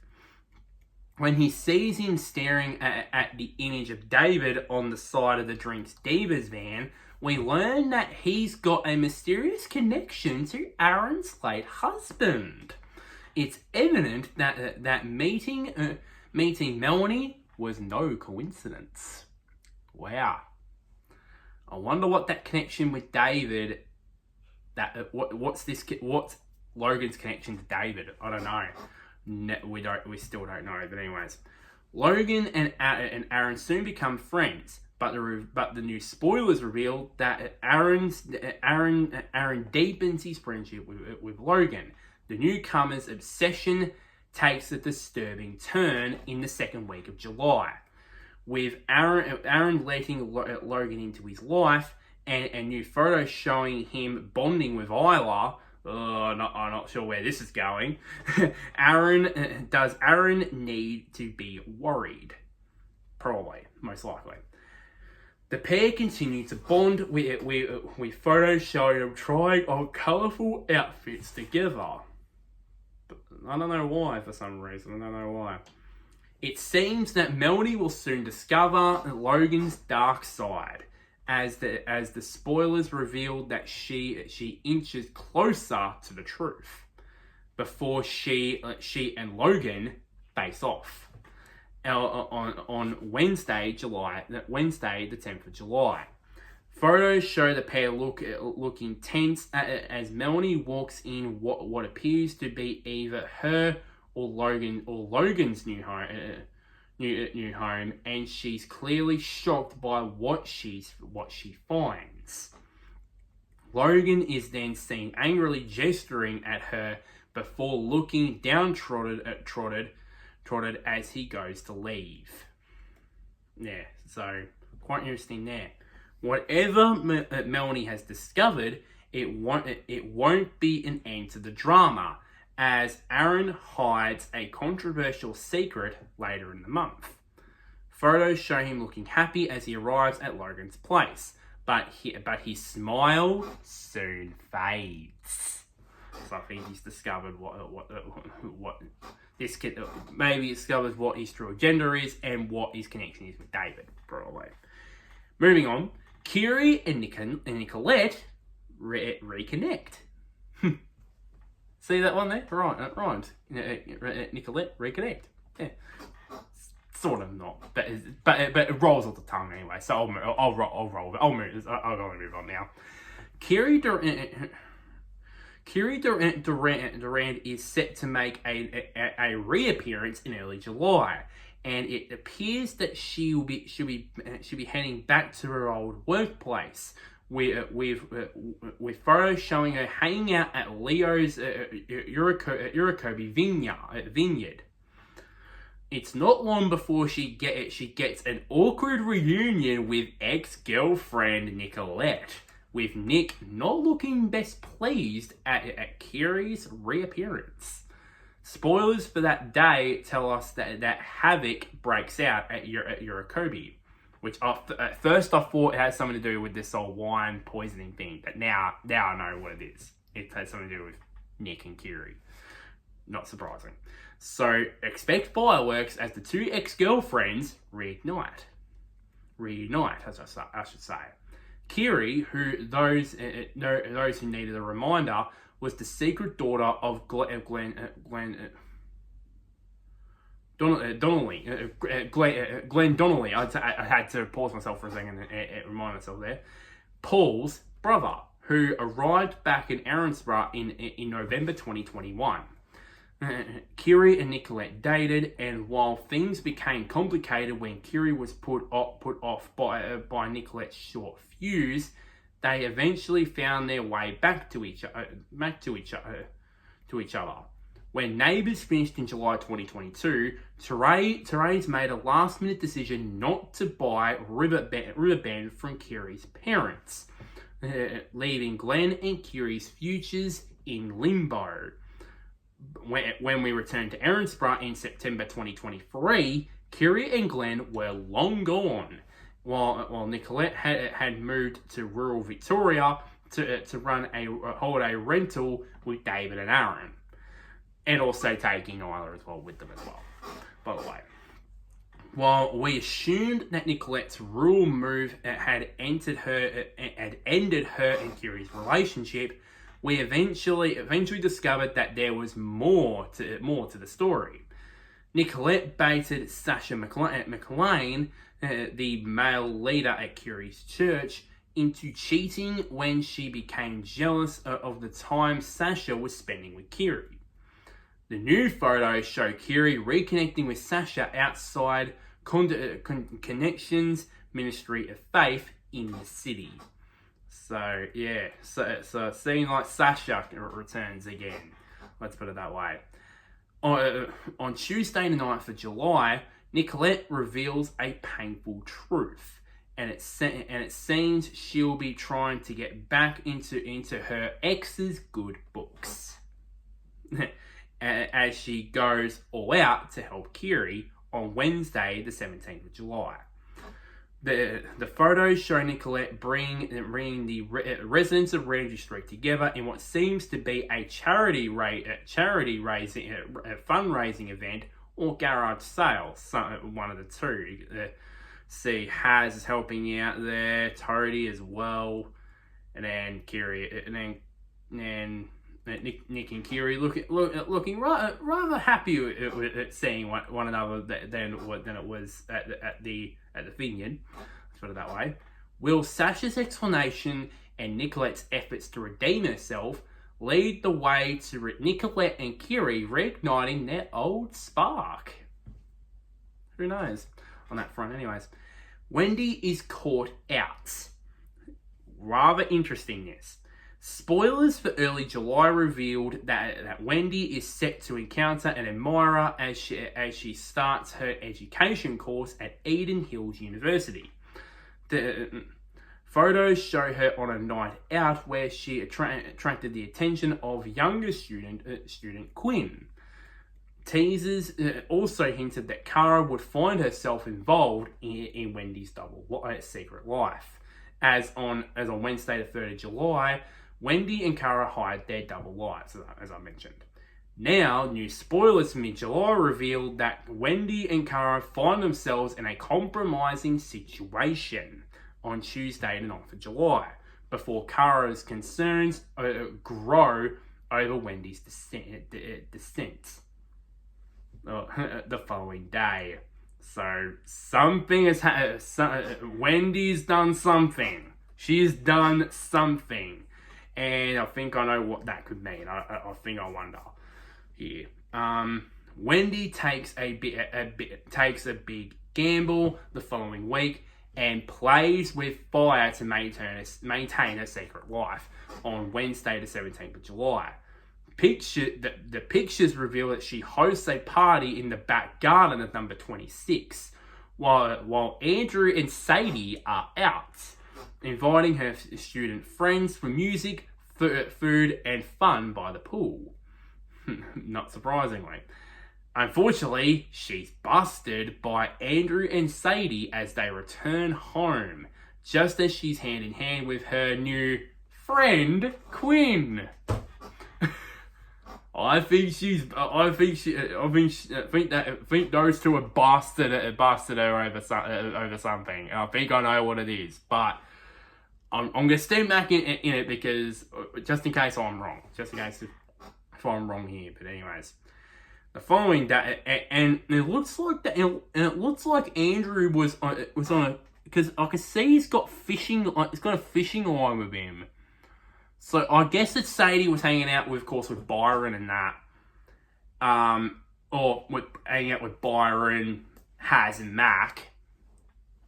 When he sees him staring at the image of David on the side of the Drinks Divas van, we learn that he's got a mysterious connection to Aaron's late husband. It's evident that meeting Melanie was no coincidence. Wow. I wonder what that connection with David. What's Logan's connection to David? I don't know. We still don't know. But anyways, Logan and Aaron soon become friends. But the new spoilers reveal that Aaron deepens his friendship with Logan. The newcomer's obsession takes a disturbing turn in the second week of July, with Aaron letting Logan into his life and new photos showing him bonding with Isla. I'm not sure where this is going. Does Aaron need to be worried? Probably, most likely. The pair continue to bond with photos showing them trying on colourful outfits together. I don't know why, for some reason. I don't know why. It seems that Melanie will soon discover Logan's dark side, as the spoilers reveal that she inches closer to the truth before she and Logan face off on Wednesday, the 10th of July. Photos show the pair look intense as Melanie walks in what appears to be either her or Logan's new home, and she's clearly shocked by what she finds. Logan is then seen angrily gesturing at her before looking downtrodden as he goes to leave. Yeah, so quite interesting there. Whatever Melanie has discovered, it won't be an end to the drama, as Aaron hides a controversial secret later in the month. Photos show him looking happy as he arrives at Logan's place, but his smile soon fades. So I think he's discovered what this kid maybe discovers what his true agenda is and what his connection is with David, probably. Moving on. Kiri and Nicolette reconnect. See that one there? Right, it rhymed. Nicolette reconnect. Yeah, sort of not, but it rolls off the tongue anyway. So I'll roll. I'll move on now. Kiri Durant is set to make a reappearance in early July. And it appears that she'll be heading back to her old workplace, with photos showing her hanging out at Leo's Urakobi vineyard. It's not long before she gets an awkward reunion with ex-girlfriend Nicolette, with Nick not looking best pleased at Kiri's reappearance. Spoilers for that day tell us that havoc breaks out at Urakobi, which at first I thought it had something to do with this whole wine poisoning thing, but now I know what it is. It has something to do with Nick and Kiri. Not surprising. So expect fireworks as the two ex-girlfriends reunite, as I should say. Kiri, who those who needed a reminder, was the secret daughter of Glenn Donnelly. I had to pause myself for a second and remind myself there. Paul's brother, who arrived back in Erinsborough in November 2021. Kiri and Nicolette dated, and while things became complicated when Kiri was put off by Nicolette's short fuse, they eventually found their way back to each other. When Neighbours finished in July 2022, Therese made a last-minute decision not to buy Riverbend from Kiri's parents, leaving Glenn and Kiri's futures in limbo. When we returned to Erinsborough in September 2023, Kiri and Glenn were long gone, while Nicolette had moved to rural Victoria to run a holiday rental with David and Aaron, and also taking Isla as well with them as well, by the way. While we assumed that Nicolette's rural move had ended her and Kiri's relationship, we eventually discovered that there was more to the story. Nicolette baited Sasha McLean, the male leader at Kiri's church, into cheating when she became jealous of the time Sasha was spending with Kiri. The new photos show Kiri reconnecting with Sasha outside Connections Ministry of Faith in the city. So yeah, so seeing like Sasha returns again. Let's put it that way. On Tuesday the 9th of July, Nicolette reveals a painful truth, and it seems she'll be trying to get back into her ex's good books as she goes all out to help Kiri on Wednesday the 17th of July. The photos show Nicolette bringing the residents of Ramsay Street together in what seems to be a fundraising event or garage sale, one of the two. See, Haz is helping out there, Toadie as well, and then Kiri, and then Nick and Kiri looking rather happy at seeing one another than it was at the vineyard. Let's put it that way. Will Sasha's explanation and Nicolette's efforts to redeem herself lead the way to Nicolette and Kiri reigniting their old spark? Who knows on that front, anyways. Wendy is caught out. Rather interesting, this. Spoilers for early July revealed that Wendy is set to encounter an admirer as she starts her education course at Eden Hills University. The photos show her on a night out where she attracted the attention of younger student Quinn. Teasers also hinted that Cara would find herself involved in Wendy's secret life. As on Wednesday the 3rd of July, Wendy and Cara hide their double lives, as I mentioned. Now, new spoilers from mid-July revealed that Wendy and Cara find themselves in a compromising situation on Tuesday the 9th of July, before Cara's concerns grow over Wendy's descent the following day. So, something has Wendy's done something. She's done something. And I think I know what that could mean. I think I wonder here. Wendy takes a big gamble the following week and plays with fire to maintain her secret life on Wednesday the 17th of July. The pictures reveal that she hosts a party in the back garden of number 26, while Andrew and Sadie are out, inviting her student friends for music, food, and fun by the pool. Not surprisingly. Unfortunately, she's busted by Andrew and Sadie as they return home, just as she's hand in hand with her new friend, Quinn. I think those two are busted her over something. I think I know what it is, but I'm going to stand back in it because just in case I'm wrong, if I'm wrong here. But anyways, the following day, and it looks like Andrew was on because I can see he's got a fishing line with him. So I guess that Sadie was hanging out with, of course, with Byron and that. or with hanging out with Byron, Haz, and Mac,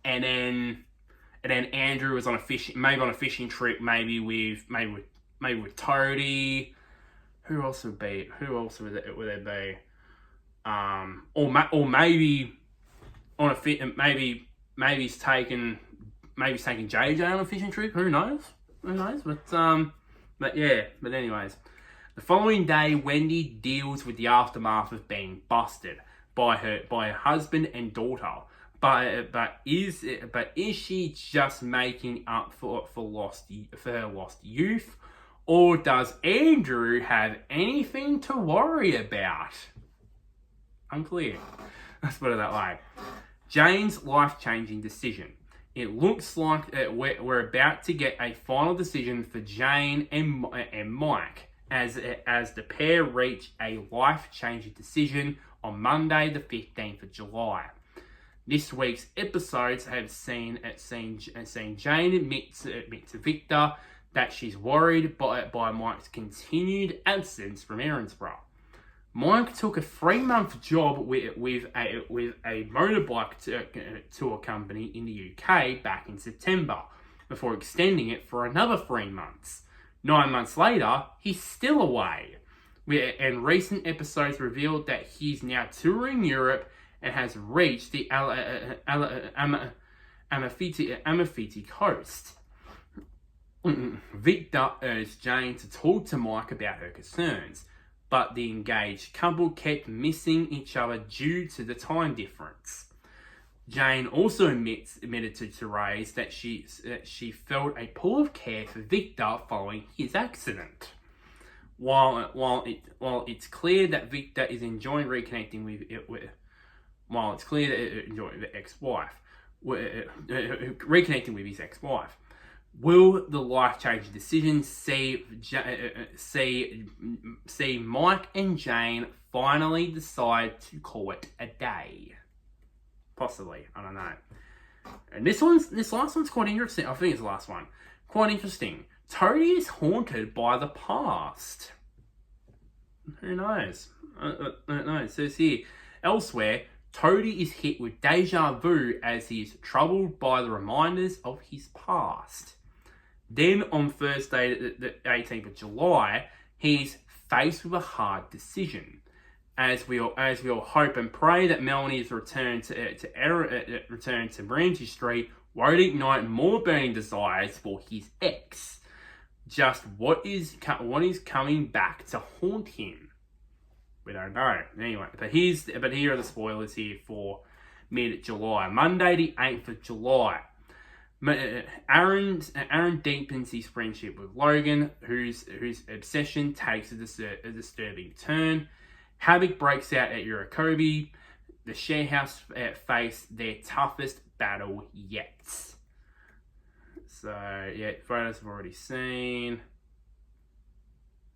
and then Andrew was on a fishing trip, maybe with Toadie. Who else would there be? Or maybe on a fit, maybe he's taking JJ on a fishing trip. Who knows? But anyways, the following day, Wendy deals with the aftermath of being busted by her husband and daughter. But is she just making up for her lost youth, or does Andrew have anything to worry about? Unclear. Let's put it that way. Jane's life-changing decision. It looks like we're about to get a final decision for Jane and Mike as the pair reach a life-changing decision on Monday, the 15th of July. This week's episodes have seen Jane admit to Victor that she's worried by Mike's continued absence from Erinsborough. Mike took a 3-month job with a motorbike tour company in the UK back in September, before extending it for another 3 months. 9 months later, he's still away. And recent episodes revealed that he's now touring Europe and has reached the Amafiti coast. Victor urged Jane to talk to Mike about her concerns, but the engaged couple kept missing each other due to the time difference. Jane also admitted to Therese that she felt a pull of care for Victor following his accident. While it's clear that Victor is enjoying reconnecting with his ex-wife, will the life-changing decision see Mike and Jane finally decide to call it a day? Possibly, I don't know. And this last one's quite interesting. I think it's the last one. Quite interesting. Toadie is haunted by the past. Who knows? I don't know. It says here, elsewhere, Toadie is hit with deja vu as he is troubled by the reminders of his past. Then on Thursday, the 18th of July, he's faced with a hard decision. As we all hope and pray that Melanie's return to Brandy Street won't ignite more burning desires for his ex. Just what is coming back to haunt him? We don't know. Anyway, but here are the spoilers here for mid-July. Monday, the 8th of July. Aaron deepens his friendship with Logan, whose obsession takes a disturbing turn. Havoc breaks out at Urakobi. The share house face their toughest battle yet. So, yeah, photos I've already seen.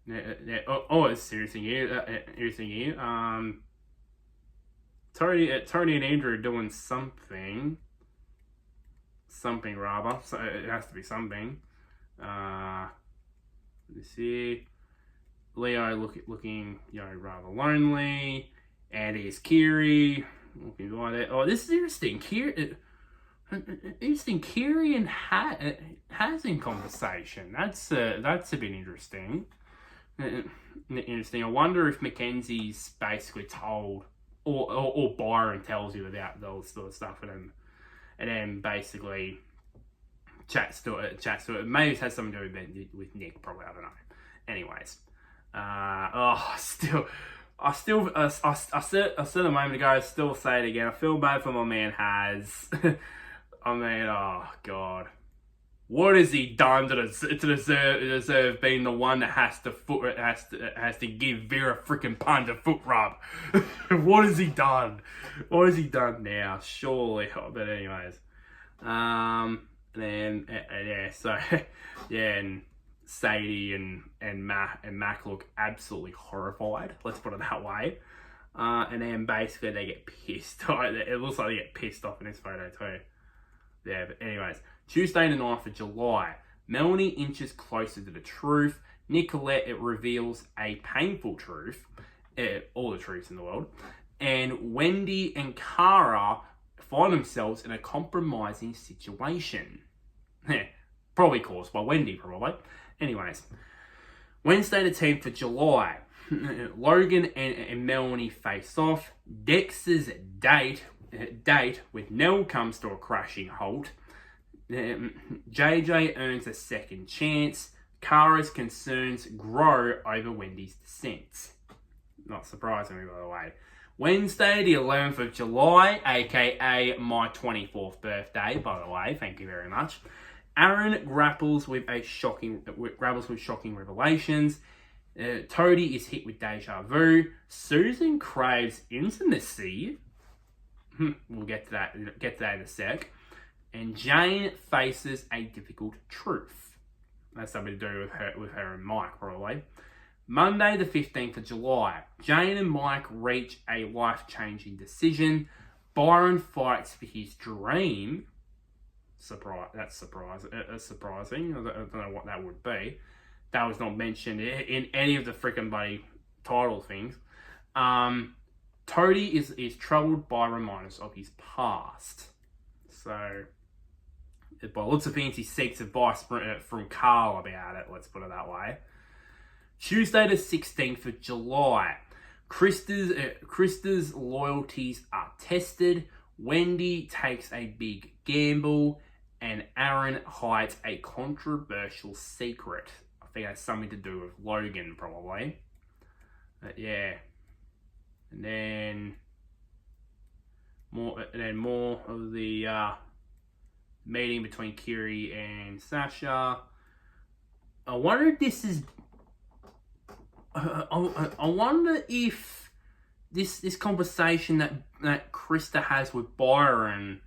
It's interesting here. Tony and Andrew are doing something. Something rather. So it has to be something. Let's see. Leo looking, rather lonely. Andy is Kiri. Looking like that. Oh, this is interesting. Kiri and Haz in conversation. That's a bit interesting. Interesting. I wonder if Mackenzie's basically told, or Byron tells you about those sort of stuff, and then basically chats to it. Maybe it has something to do with Nick. Probably, I don't know. Anyways. I said a moment ago, I still say it again. I feel bad for my man Haz. I mean, oh god, what has he done to deserve being the one that has to give Vera freaking Punch a foot rub? What has he done? What has he done now? Surely, but anyways, and Sadie and Mac look absolutely horrified. Let's put it that way. And then basically they get pissed. It looks like they get pissed off in this photo too. Yeah, but anyways, Tuesday the 9th of July, Melanie inches closer to the truth. Nicolette reveals a painful truth. all the truths in the world. And Wendy and Cara find themselves in a compromising situation. Probably caused by Wendy, probably. Anyways, Wednesday the 10th of July. Logan and Melanie face off. Dexter's date with Nell comes to a crashing halt. JJ earns a second chance. Kara's concerns grow over Wendy's descent. Not surprisingly, by the way. Wednesday, the 11th of July, aka my 24th birthday, by the way. Thank you very much. Aaron grapples with shocking revelations. Toadie is hit with deja vu. Susan craves intimacy. We'll get to that in a sec. And Jane faces a difficult truth. That's something to do with her and Mike, probably. Monday the 15th of July. Jane and Mike reach a life-changing decision. Byron fights for his dream. That's surprising. I don't know what that would be. That was not mentioned in any of the freaking bloody title things. Toadie is troubled by reminders of his past. So, by lots of things, he seeks advice from Carl about it, let's put it that way. Tuesday the 16th of July. Krista's loyalties are tested. Wendy takes a big gamble. And Aaron hides a controversial secret. I think it has something to do with Logan, probably. But yeah. And then more of the meeting between Kiri and Sasha. I wonder if this is. I wonder if this conversation that Krista has with Byron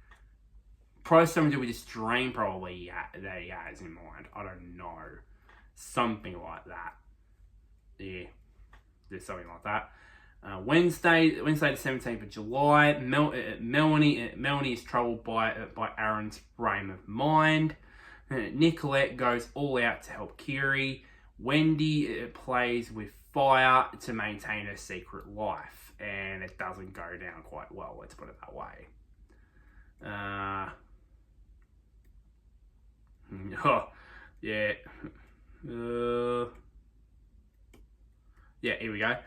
probably something to do with this dream probably that he has in mind. I don't know. Something like that. Yeah. There's something like that. Wednesday the 17th of July. Melanie is troubled by Aaron's frame of mind. Nicolette goes all out to help Kiri. Wendy plays with fire to maintain her secret life. And it doesn't go down quite well, let's put it that way. Yeah. Here we go.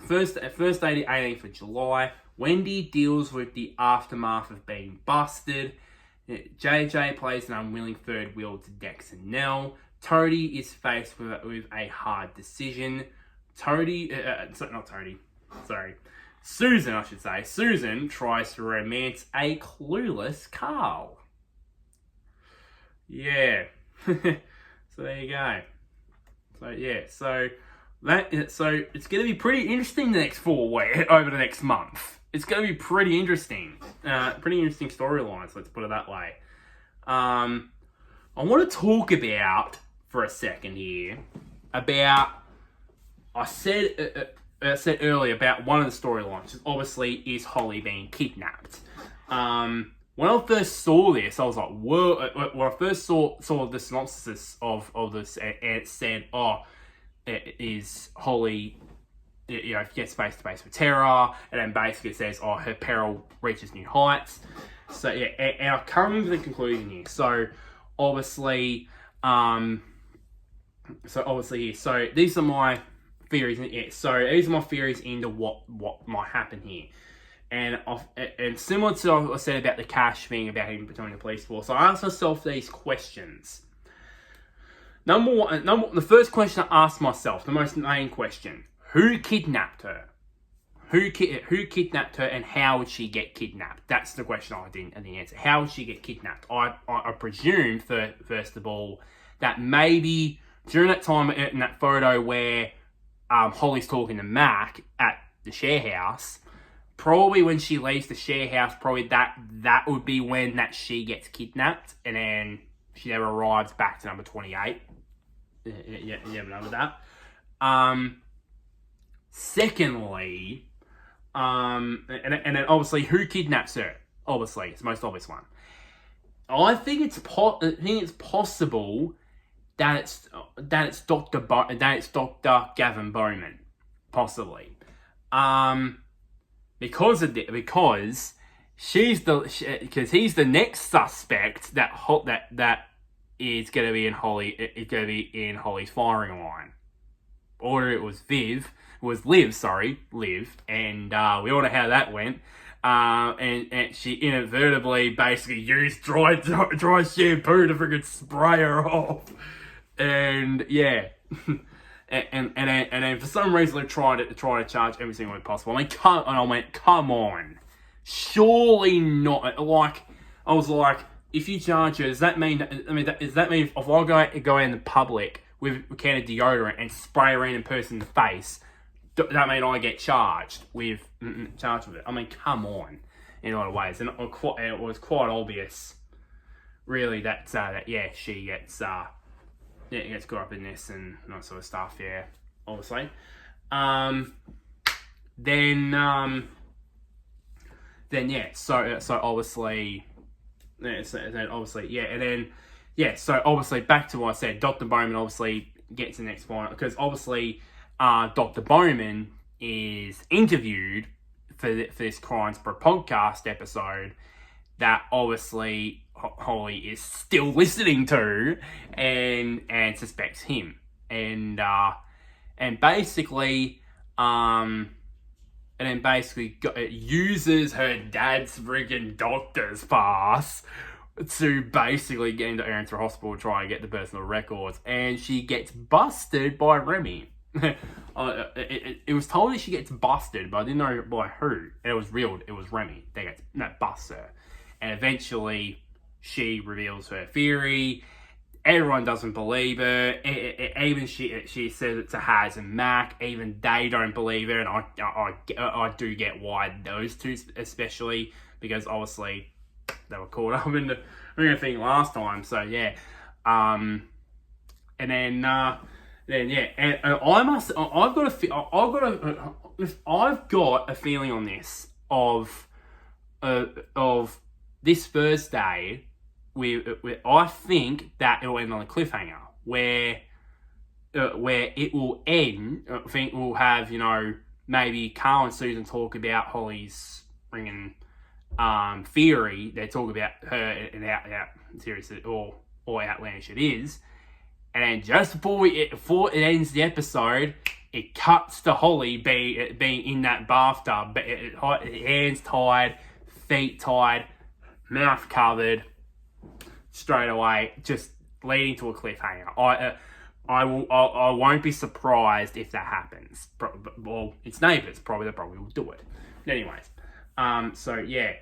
First day, the 18th of July. Wendy deals with the aftermath of being busted. JJ plays an unwilling third wheel to Dex and Nell. Toadie is faced with a hard decision. Susan, I should say. Susan tries to romance a clueless Carl. Yeah. So there you go. So it's going to be pretty interesting the next 4 weeks, over the next month. It's going to be pretty interesting. Pretty interesting storylines, let's put it that way. I want to talk about, for a second here, about, I said earlier about one of the storylines, which obviously is Holly being kidnapped. When I first saw this, I was like, whoa. When I first saw the synopsis of this, it said, it is Holly, gets face to face with terror, and then basically it says, her peril reaches new heights. So yeah, and I've come to the conclusion here. So obviously, so these are my theories. So these are my theories into what might happen here. And similar to what I said about the cash thing, about him between the police force, I asked myself these questions. Number one, the first question I asked myself, the most main question: who kidnapped her? Who kidnapped her, and how would she get kidnapped? That's the question I didn't answer. How would she get kidnapped? I presumed, first of all, that maybe during that time in that photo where Holly's talking to Mac at the share house, probably when she leaves the share house, probably that would be when that she gets kidnapped, and then she never arrives back to number 28. Yeah, remember that. Secondly, and then obviously who kidnaps her? Obviously, it's the most obvious one. I think it's possible that it's Dr. Gavin Bowman, possibly. because he's the next suspect that is going to be in Holly's firing line. Or it was Liv, and we all know how that went. And she inadvertently basically used dry shampoo to freaking spray her off, and yeah, and then for some reason they tried to charge every single way possible. I mean, come on, surely not. Like, I was like, if you charge her, does that mean if I go in the public with a can of deodorant and spray a random person in the face, that mean I get charged with it? I mean, come on, in a lot of ways, and it was quite obvious, really, that she gets gets caught up in this and that sort of stuff. Yeah, obviously. Then yeah, so obviously, so obviously back to what I said. Dr. Bowman obviously gets the next point because obviously Dr. Bowman is interviewed for this Erinsborough podcast episode that obviously Holly is still listening to and suspects him, and basically uses her dad's friggin' doctor's pass to basically get into Erinsborough Hospital to try and get the personal records, and she gets busted by Remy. It was told that she gets busted, but I didn't know by who. And it was real. It was Remy that busts her, and eventually she reveals her theory. Everyone doesn't believe her. Even she says it to Haz and Mac. Even they don't believe her, and I do get why those two especially, because obviously they were caught up in the thing last time. So yeah, and then yeah, and I've got a feeling on this of this Thursday. I think that it will end on a cliffhanger where it will end. I think we'll have, maybe Carl and Susan talk about Holly's ringing theory. They talk about her and how serious or outlandish it is. And then just before it ends the episode, it cuts to Holly being in that bathtub, hands tied, feet tied, mouth covered, straight away, just leading to a cliffhanger. I won't be surprised if that happens. Well, it's Neighbours. They probably will do it. Anyways, so yeah.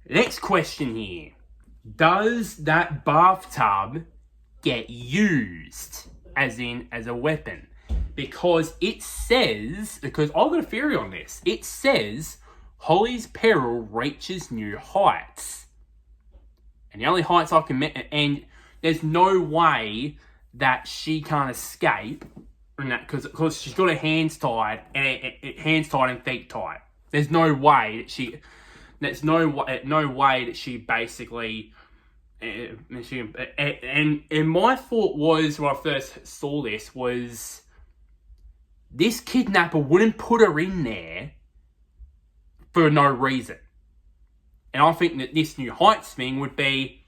Next question here. Does that bathtub get used as a weapon? Because I've got a theory on this. It says Holly's peril reaches new heights. And the only heights I can and there's no way that she can't escape from that because she's got her hands tied and feet tied. There's no way that she. There's no way that she basically. And my thought was when I first saw this kidnapper wouldn't put her in there for no reason. And I think that this new heights thing would be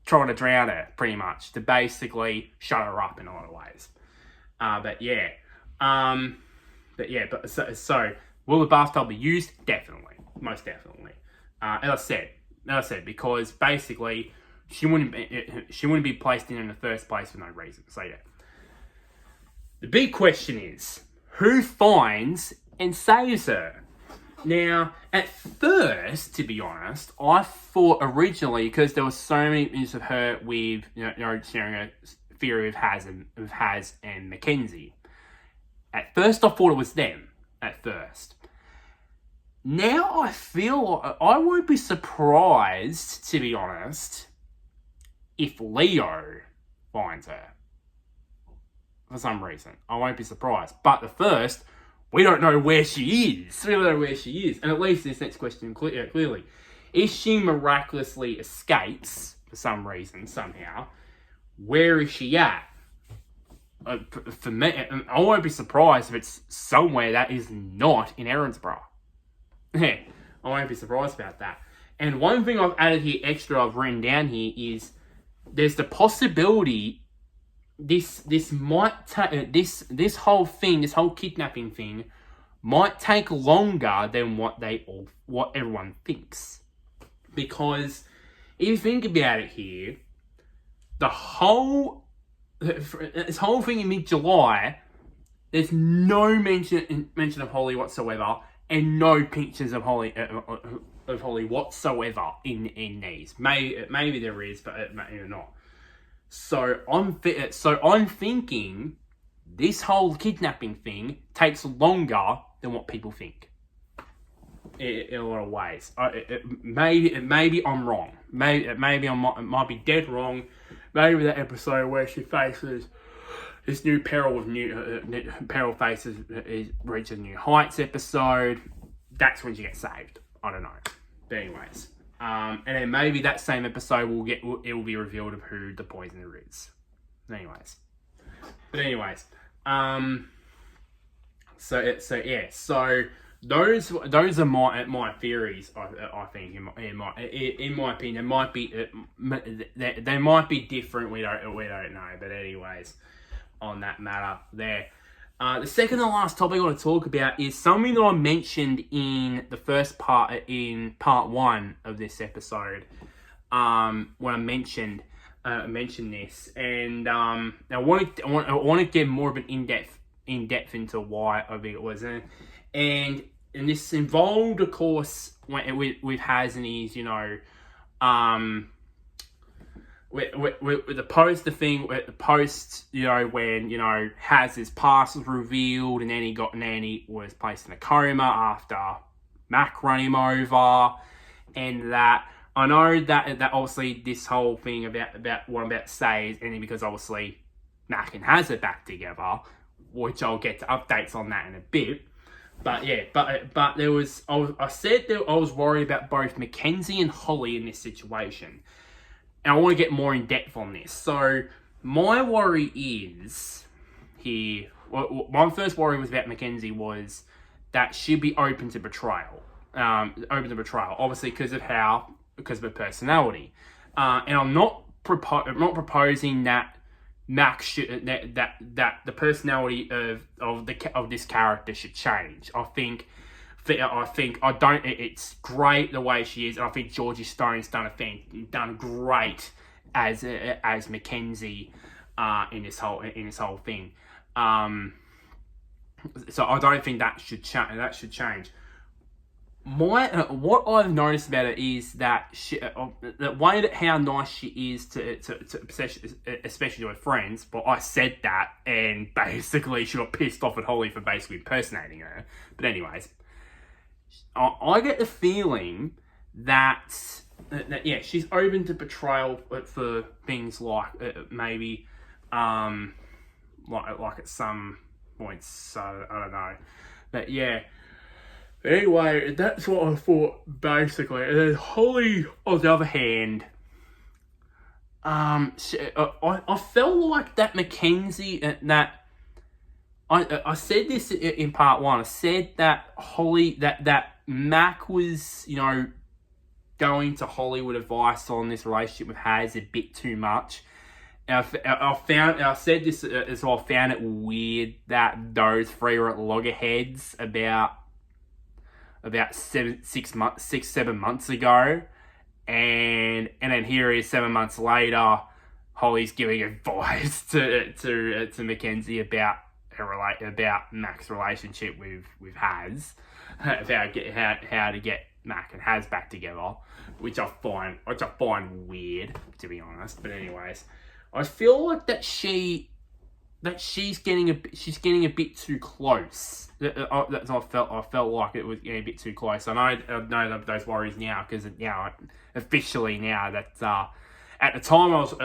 trying to drown her, pretty much, to basically shut her up in a lot of ways. So will the bathtub be used? Definitely, most definitely. As I said, because basically she wouldn't be placed in the first place for no reason. So yeah, the big question is who finds and saves her. Now, at first, to be honest, I thought originally, because there was so many images of her with sharing a theory of Haz and Mackenzie. At first, I thought it was them. At first. Now I feel I won't be surprised, to be honest, if Leo finds her. For some reason. I won't be surprised. But the first, we don't know where she is. And at least this next question clearly. If she miraculously escapes, for some reason, somehow, where is she at? for me, I won't be surprised if it's somewhere that is not in Erinsborough. Yeah, I won't be surprised about that. And one thing I've added here extra, I've written down here, is there's the possibility this might take this whole kidnapping thing might take longer than what everyone thinks. Because if you think about it here, this whole thing in mid-July, there's no mention of Holly whatsoever, and no pictures of Holly whatsoever in these. Maybe there is, but maybe not. So I'm thinking this whole kidnapping thing takes longer than what people think. In a lot of ways, maybe I'm wrong. Maybe I might be dead wrong. Maybe that episode where she faces this new peril reaches new heights episode. That's when she gets saved. I don't know. But anyways, and then maybe that same episode it will be revealed of who the poisoner is. Anyways, So those are my theories. I think in my opinion, they might be different. We don't know. But anyways, on that matter there. The second and last topic I want to talk about is something that I mentioned in the first part, in part 1 of this episode, when I mentioned this, and I want to get more of an in depth into why I think it was, and this involved, of course, with Haz and his, with the post, when, Haz's past was revealed, and then he was placed in a coma after Mac run him over, and that, I know that obviously this whole thing about what I'm about to say is ending because obviously Mac and Haz are back together, which I'll get to updates on that in a bit. But yeah, but there was, I said that I was worried about both Mackenzie and Holly in this situation. And I want to get more in depth on this. So my worry is here, my first worry was about Mackenzie, was that she'd be open to betrayal. Obviously because of her personality. And I'm not proposing that Max should, that the personality of this character should change. It's great the way she is, and I think Georgie Stone's done great as Mackenzie in this whole thing. So I don't think that should change. What I've noticed about it is that the way that how nice she is to especially to her friends. But I said that, and basically she got pissed off at Holly for basically impersonating her. But anyways, I get the feeling that she's open to betrayal for things like maybe like at some points. So I don't know, but yeah. Anyway, that's what I thought, basically. And then Holly, on the other hand, I felt like that Mackenzie, I said this in part 1, I said that Holly, that Mac was, going to Holly with advice on this relationship with Haz a bit too much. And I said this as well, I found it weird that those three were at loggerheads about 7 months ago, and then here is 7 months later, Holly's giving advice to Mackenzie about Mac's relationship with Haz, about how to get Mac and Haz back together, which I find weird, to be honest. But anyways, I feel like that she's getting a bit too close. I felt like it was getting a bit too close. I know those worries now, because officially that at the time of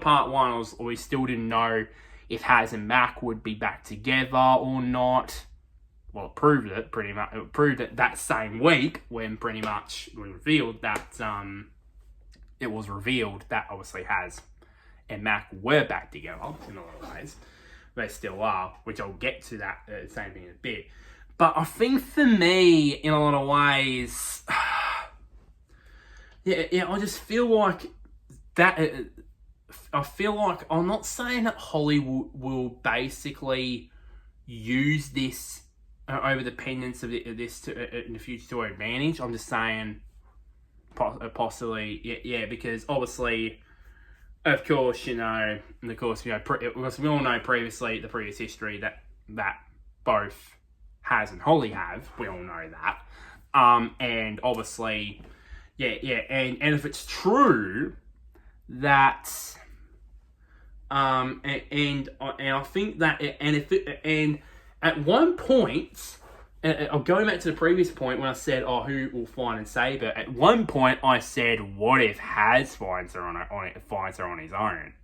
part 1, we still didn't know if Haz and Mac would be back together or not. Well, it proved it pretty much. It proved it that same week when pretty much we revealed that it was revealed that obviously Haz and Mac were back together in a lot of ways. they still are, which I'll get to that same thing in a bit. But I think for me, in a lot of ways, I just feel like that. I feel like I'm not saying that Holly will basically use this over dependence of this in the future to her advantage. I'm just saying possibly, because obviously, of course, because we all know the previous history that both Haz and Holly have. We all know that. And obviously, and if it's true that, and I think that, and at one point, going back to the previous point when I said, who will find and save her? At one point, I said, what if Haz finds her on his own?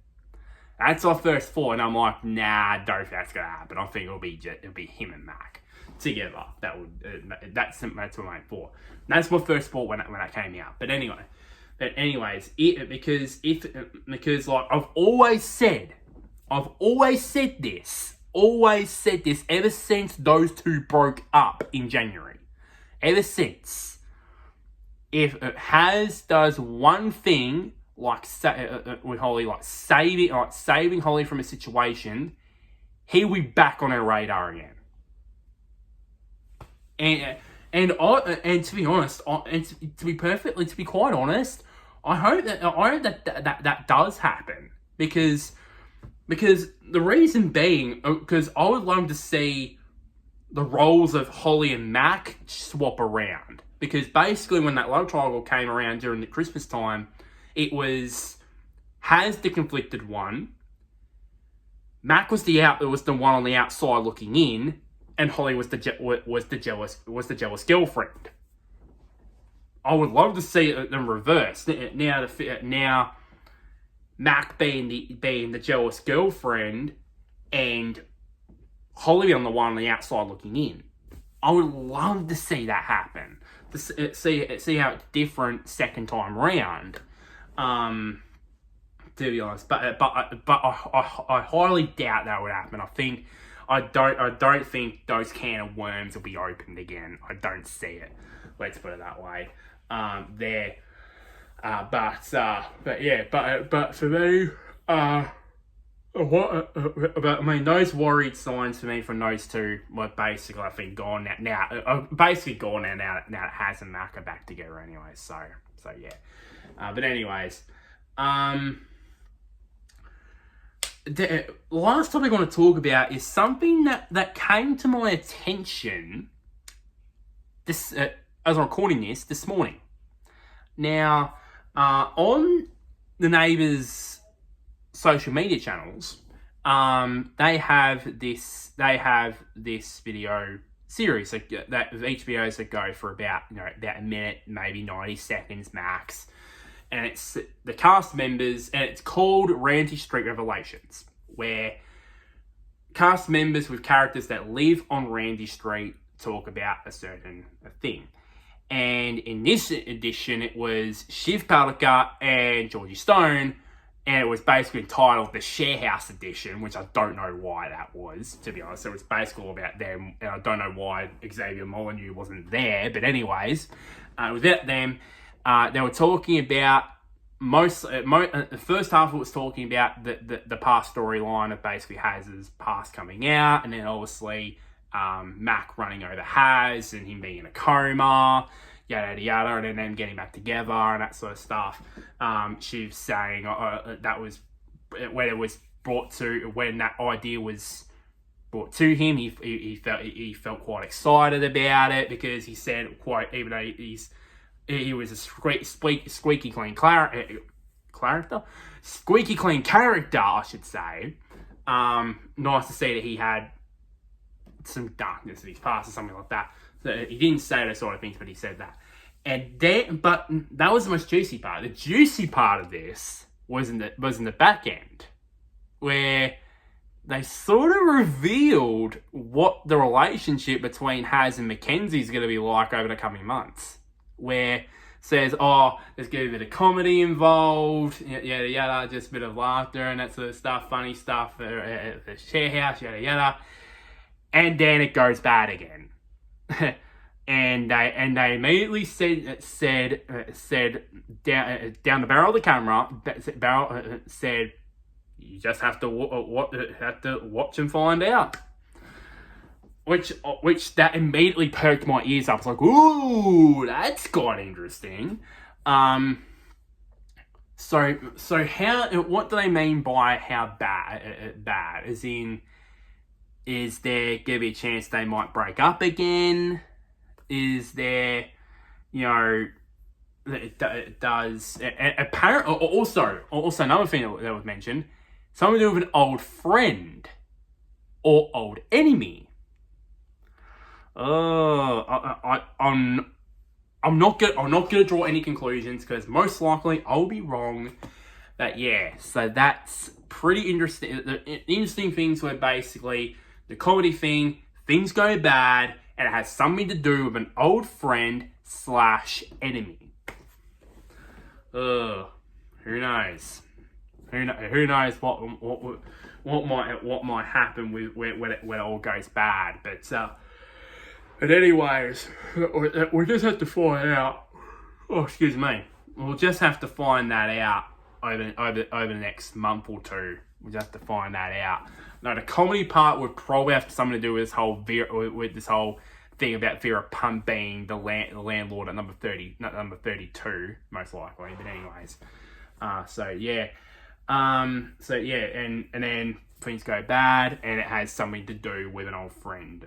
That's our first thought, and I'm like, nah, I don't think that's gonna happen. I think it'll be him and Mac together. That's my main thought. That's my first thought when that came out. But anyways, because like I've always said this ever since those two broke up in January. Ever since, if Haz does one thing like with Holly, like saving Holly from a situation, he will be back on her radar again. And to be honest, to be quite honest, I hope that does happen because the reason being, because I would love to see the roles of Holly and Mac swap around, because basically when that love triangle came around during the Christmas time, it was Haz the conflicted one, Mac was the one on the outside looking in, and Holly was the jealous girlfriend. I would love to see them reversed. Now, Mac being the jealous girlfriend, and Holly on the one on the outside looking in. I would love to see that happen. To see how it's different second time round. To be honest, but I highly doubt that would happen. I don't think those can of worms will be opened again. I don't see it. Let's put it that way. But for me, those worried signs for me from those two were basically, I think, gone now. Now that Haz and Mac are back together anyway. So yeah. But anyways, the last topic I want to talk about is something that came to my attention as I'm recording this morning. Now, on the Neighbours social media channels, they have this video series that each videos that go for about a minute, maybe 90 seconds max. And it's the cast members, and it's called Randy Street Revelations, where cast members with characters that live on Randy Street talk about a certain thing. And in this edition, it was Shiv Palika and Georgie Stone, and it was basically entitled the Sharehouse Edition, which I don't know why that was, to be honest. It was basically all about them, and I don't know why Xavier Molyneux wasn't there, but anyways, without them, they were talking about the first half of it was talking about the past storyline of basically Haz's past coming out, and then obviously Mac running over Haz and him being in a coma, yada yada, and then them getting back together and that sort of stuff. She was saying that was when it was when that idea was brought to him. He felt quite excited about it, because he said, quite, even though he was a squeaky clean character, I should say. Nice to see that he had some darkness in his past or something like that. So he didn't say those sort of things, but he said that. But that was the most juicy part. The juicy part of this was in the back end, where they sort of revealed what the relationship between Haz and Mackenzie is going to be like over the coming months. Where says, oh, there's going to be a bit of comedy involved, yada yada, just a bit of laughter and that sort of stuff, funny stuff at the share house, yada yada. And then it goes bad again. and they immediately said down the barrel of the camera, said, you just have to watch and find out. Which that immediately perked my ears up. It's like, ooh, that's quite interesting. So what do they mean by how bad? As in, is there gonna be a chance they might break up again? Is there, it does apparently also another thing that was mentioned, something to do with an old friend or old enemy. I'm not gonna draw any conclusions because most likely I'll be wrong. But yeah, so that's pretty interesting. The interesting things were basically the comedy thing. Things go bad, and it has something to do with an old friend / enemy. Who knows? Who knows what might happen when it all goes bad? But anyways, we just have to find out. Oh, excuse me. We'll just have to find that out over the next month or two. We'll just have to find that out. No, the comedy part would probably have something to do with this whole thing about Vera Pump being the landlord at number 30, not number 32, most likely. But anyways, and then things go bad, and it has something to do with an old friend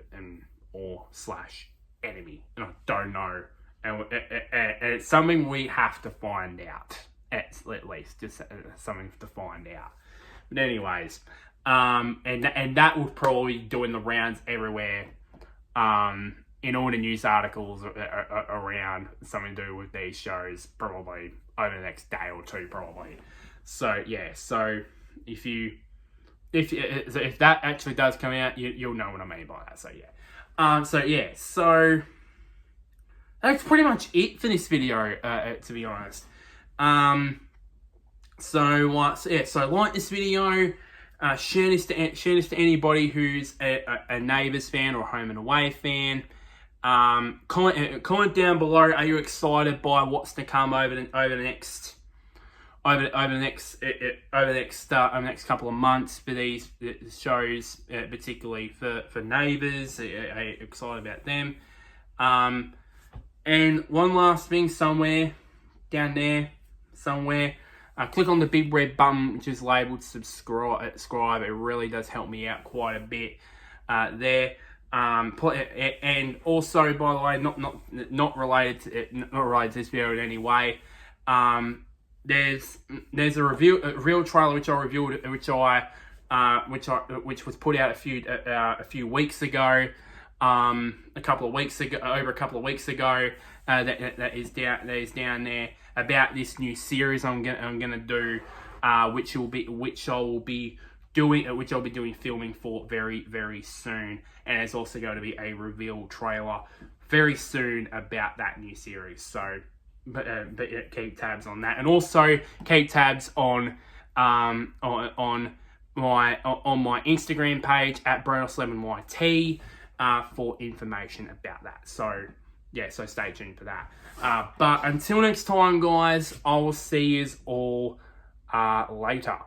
or / enemy, and I don't know, and it's something we have to find out, at least, just something to find out. But anyways, and that will probably be doing the rounds everywhere, in all the news articles around something to do with these shows, probably over the next day or two, probably. So yeah, so if that actually does come out, you'll know what I mean by that. So yeah. So that's pretty much it for this video, to be honest. So like this video, share this to anybody who's a Neighbours fan or a Home and Away fan. Comment down below. Are you excited by what's to come over the next couple of months for these shows, particularly for Neighbours? Are you excited about them? And one last thing, down there, click on the big red button which is labelled subscribe. It really does help me out quite a bit there. And also, by the way, not related to this video in any way. There's a real trailer which I reviewed, which was put out a few weeks ago, over a couple of weeks ago. That is down there about this new series I'm gonna do, which I'll be doing filming for very, very soon, and there's also going to be a reveal trailer very soon about that new series. So. But yeah, keep tabs on that, and also keep tabs on my Instagram page at BRAYTalks11YT for information about that. So yeah, so stay tuned for that. But until next time, guys, I will see you all later.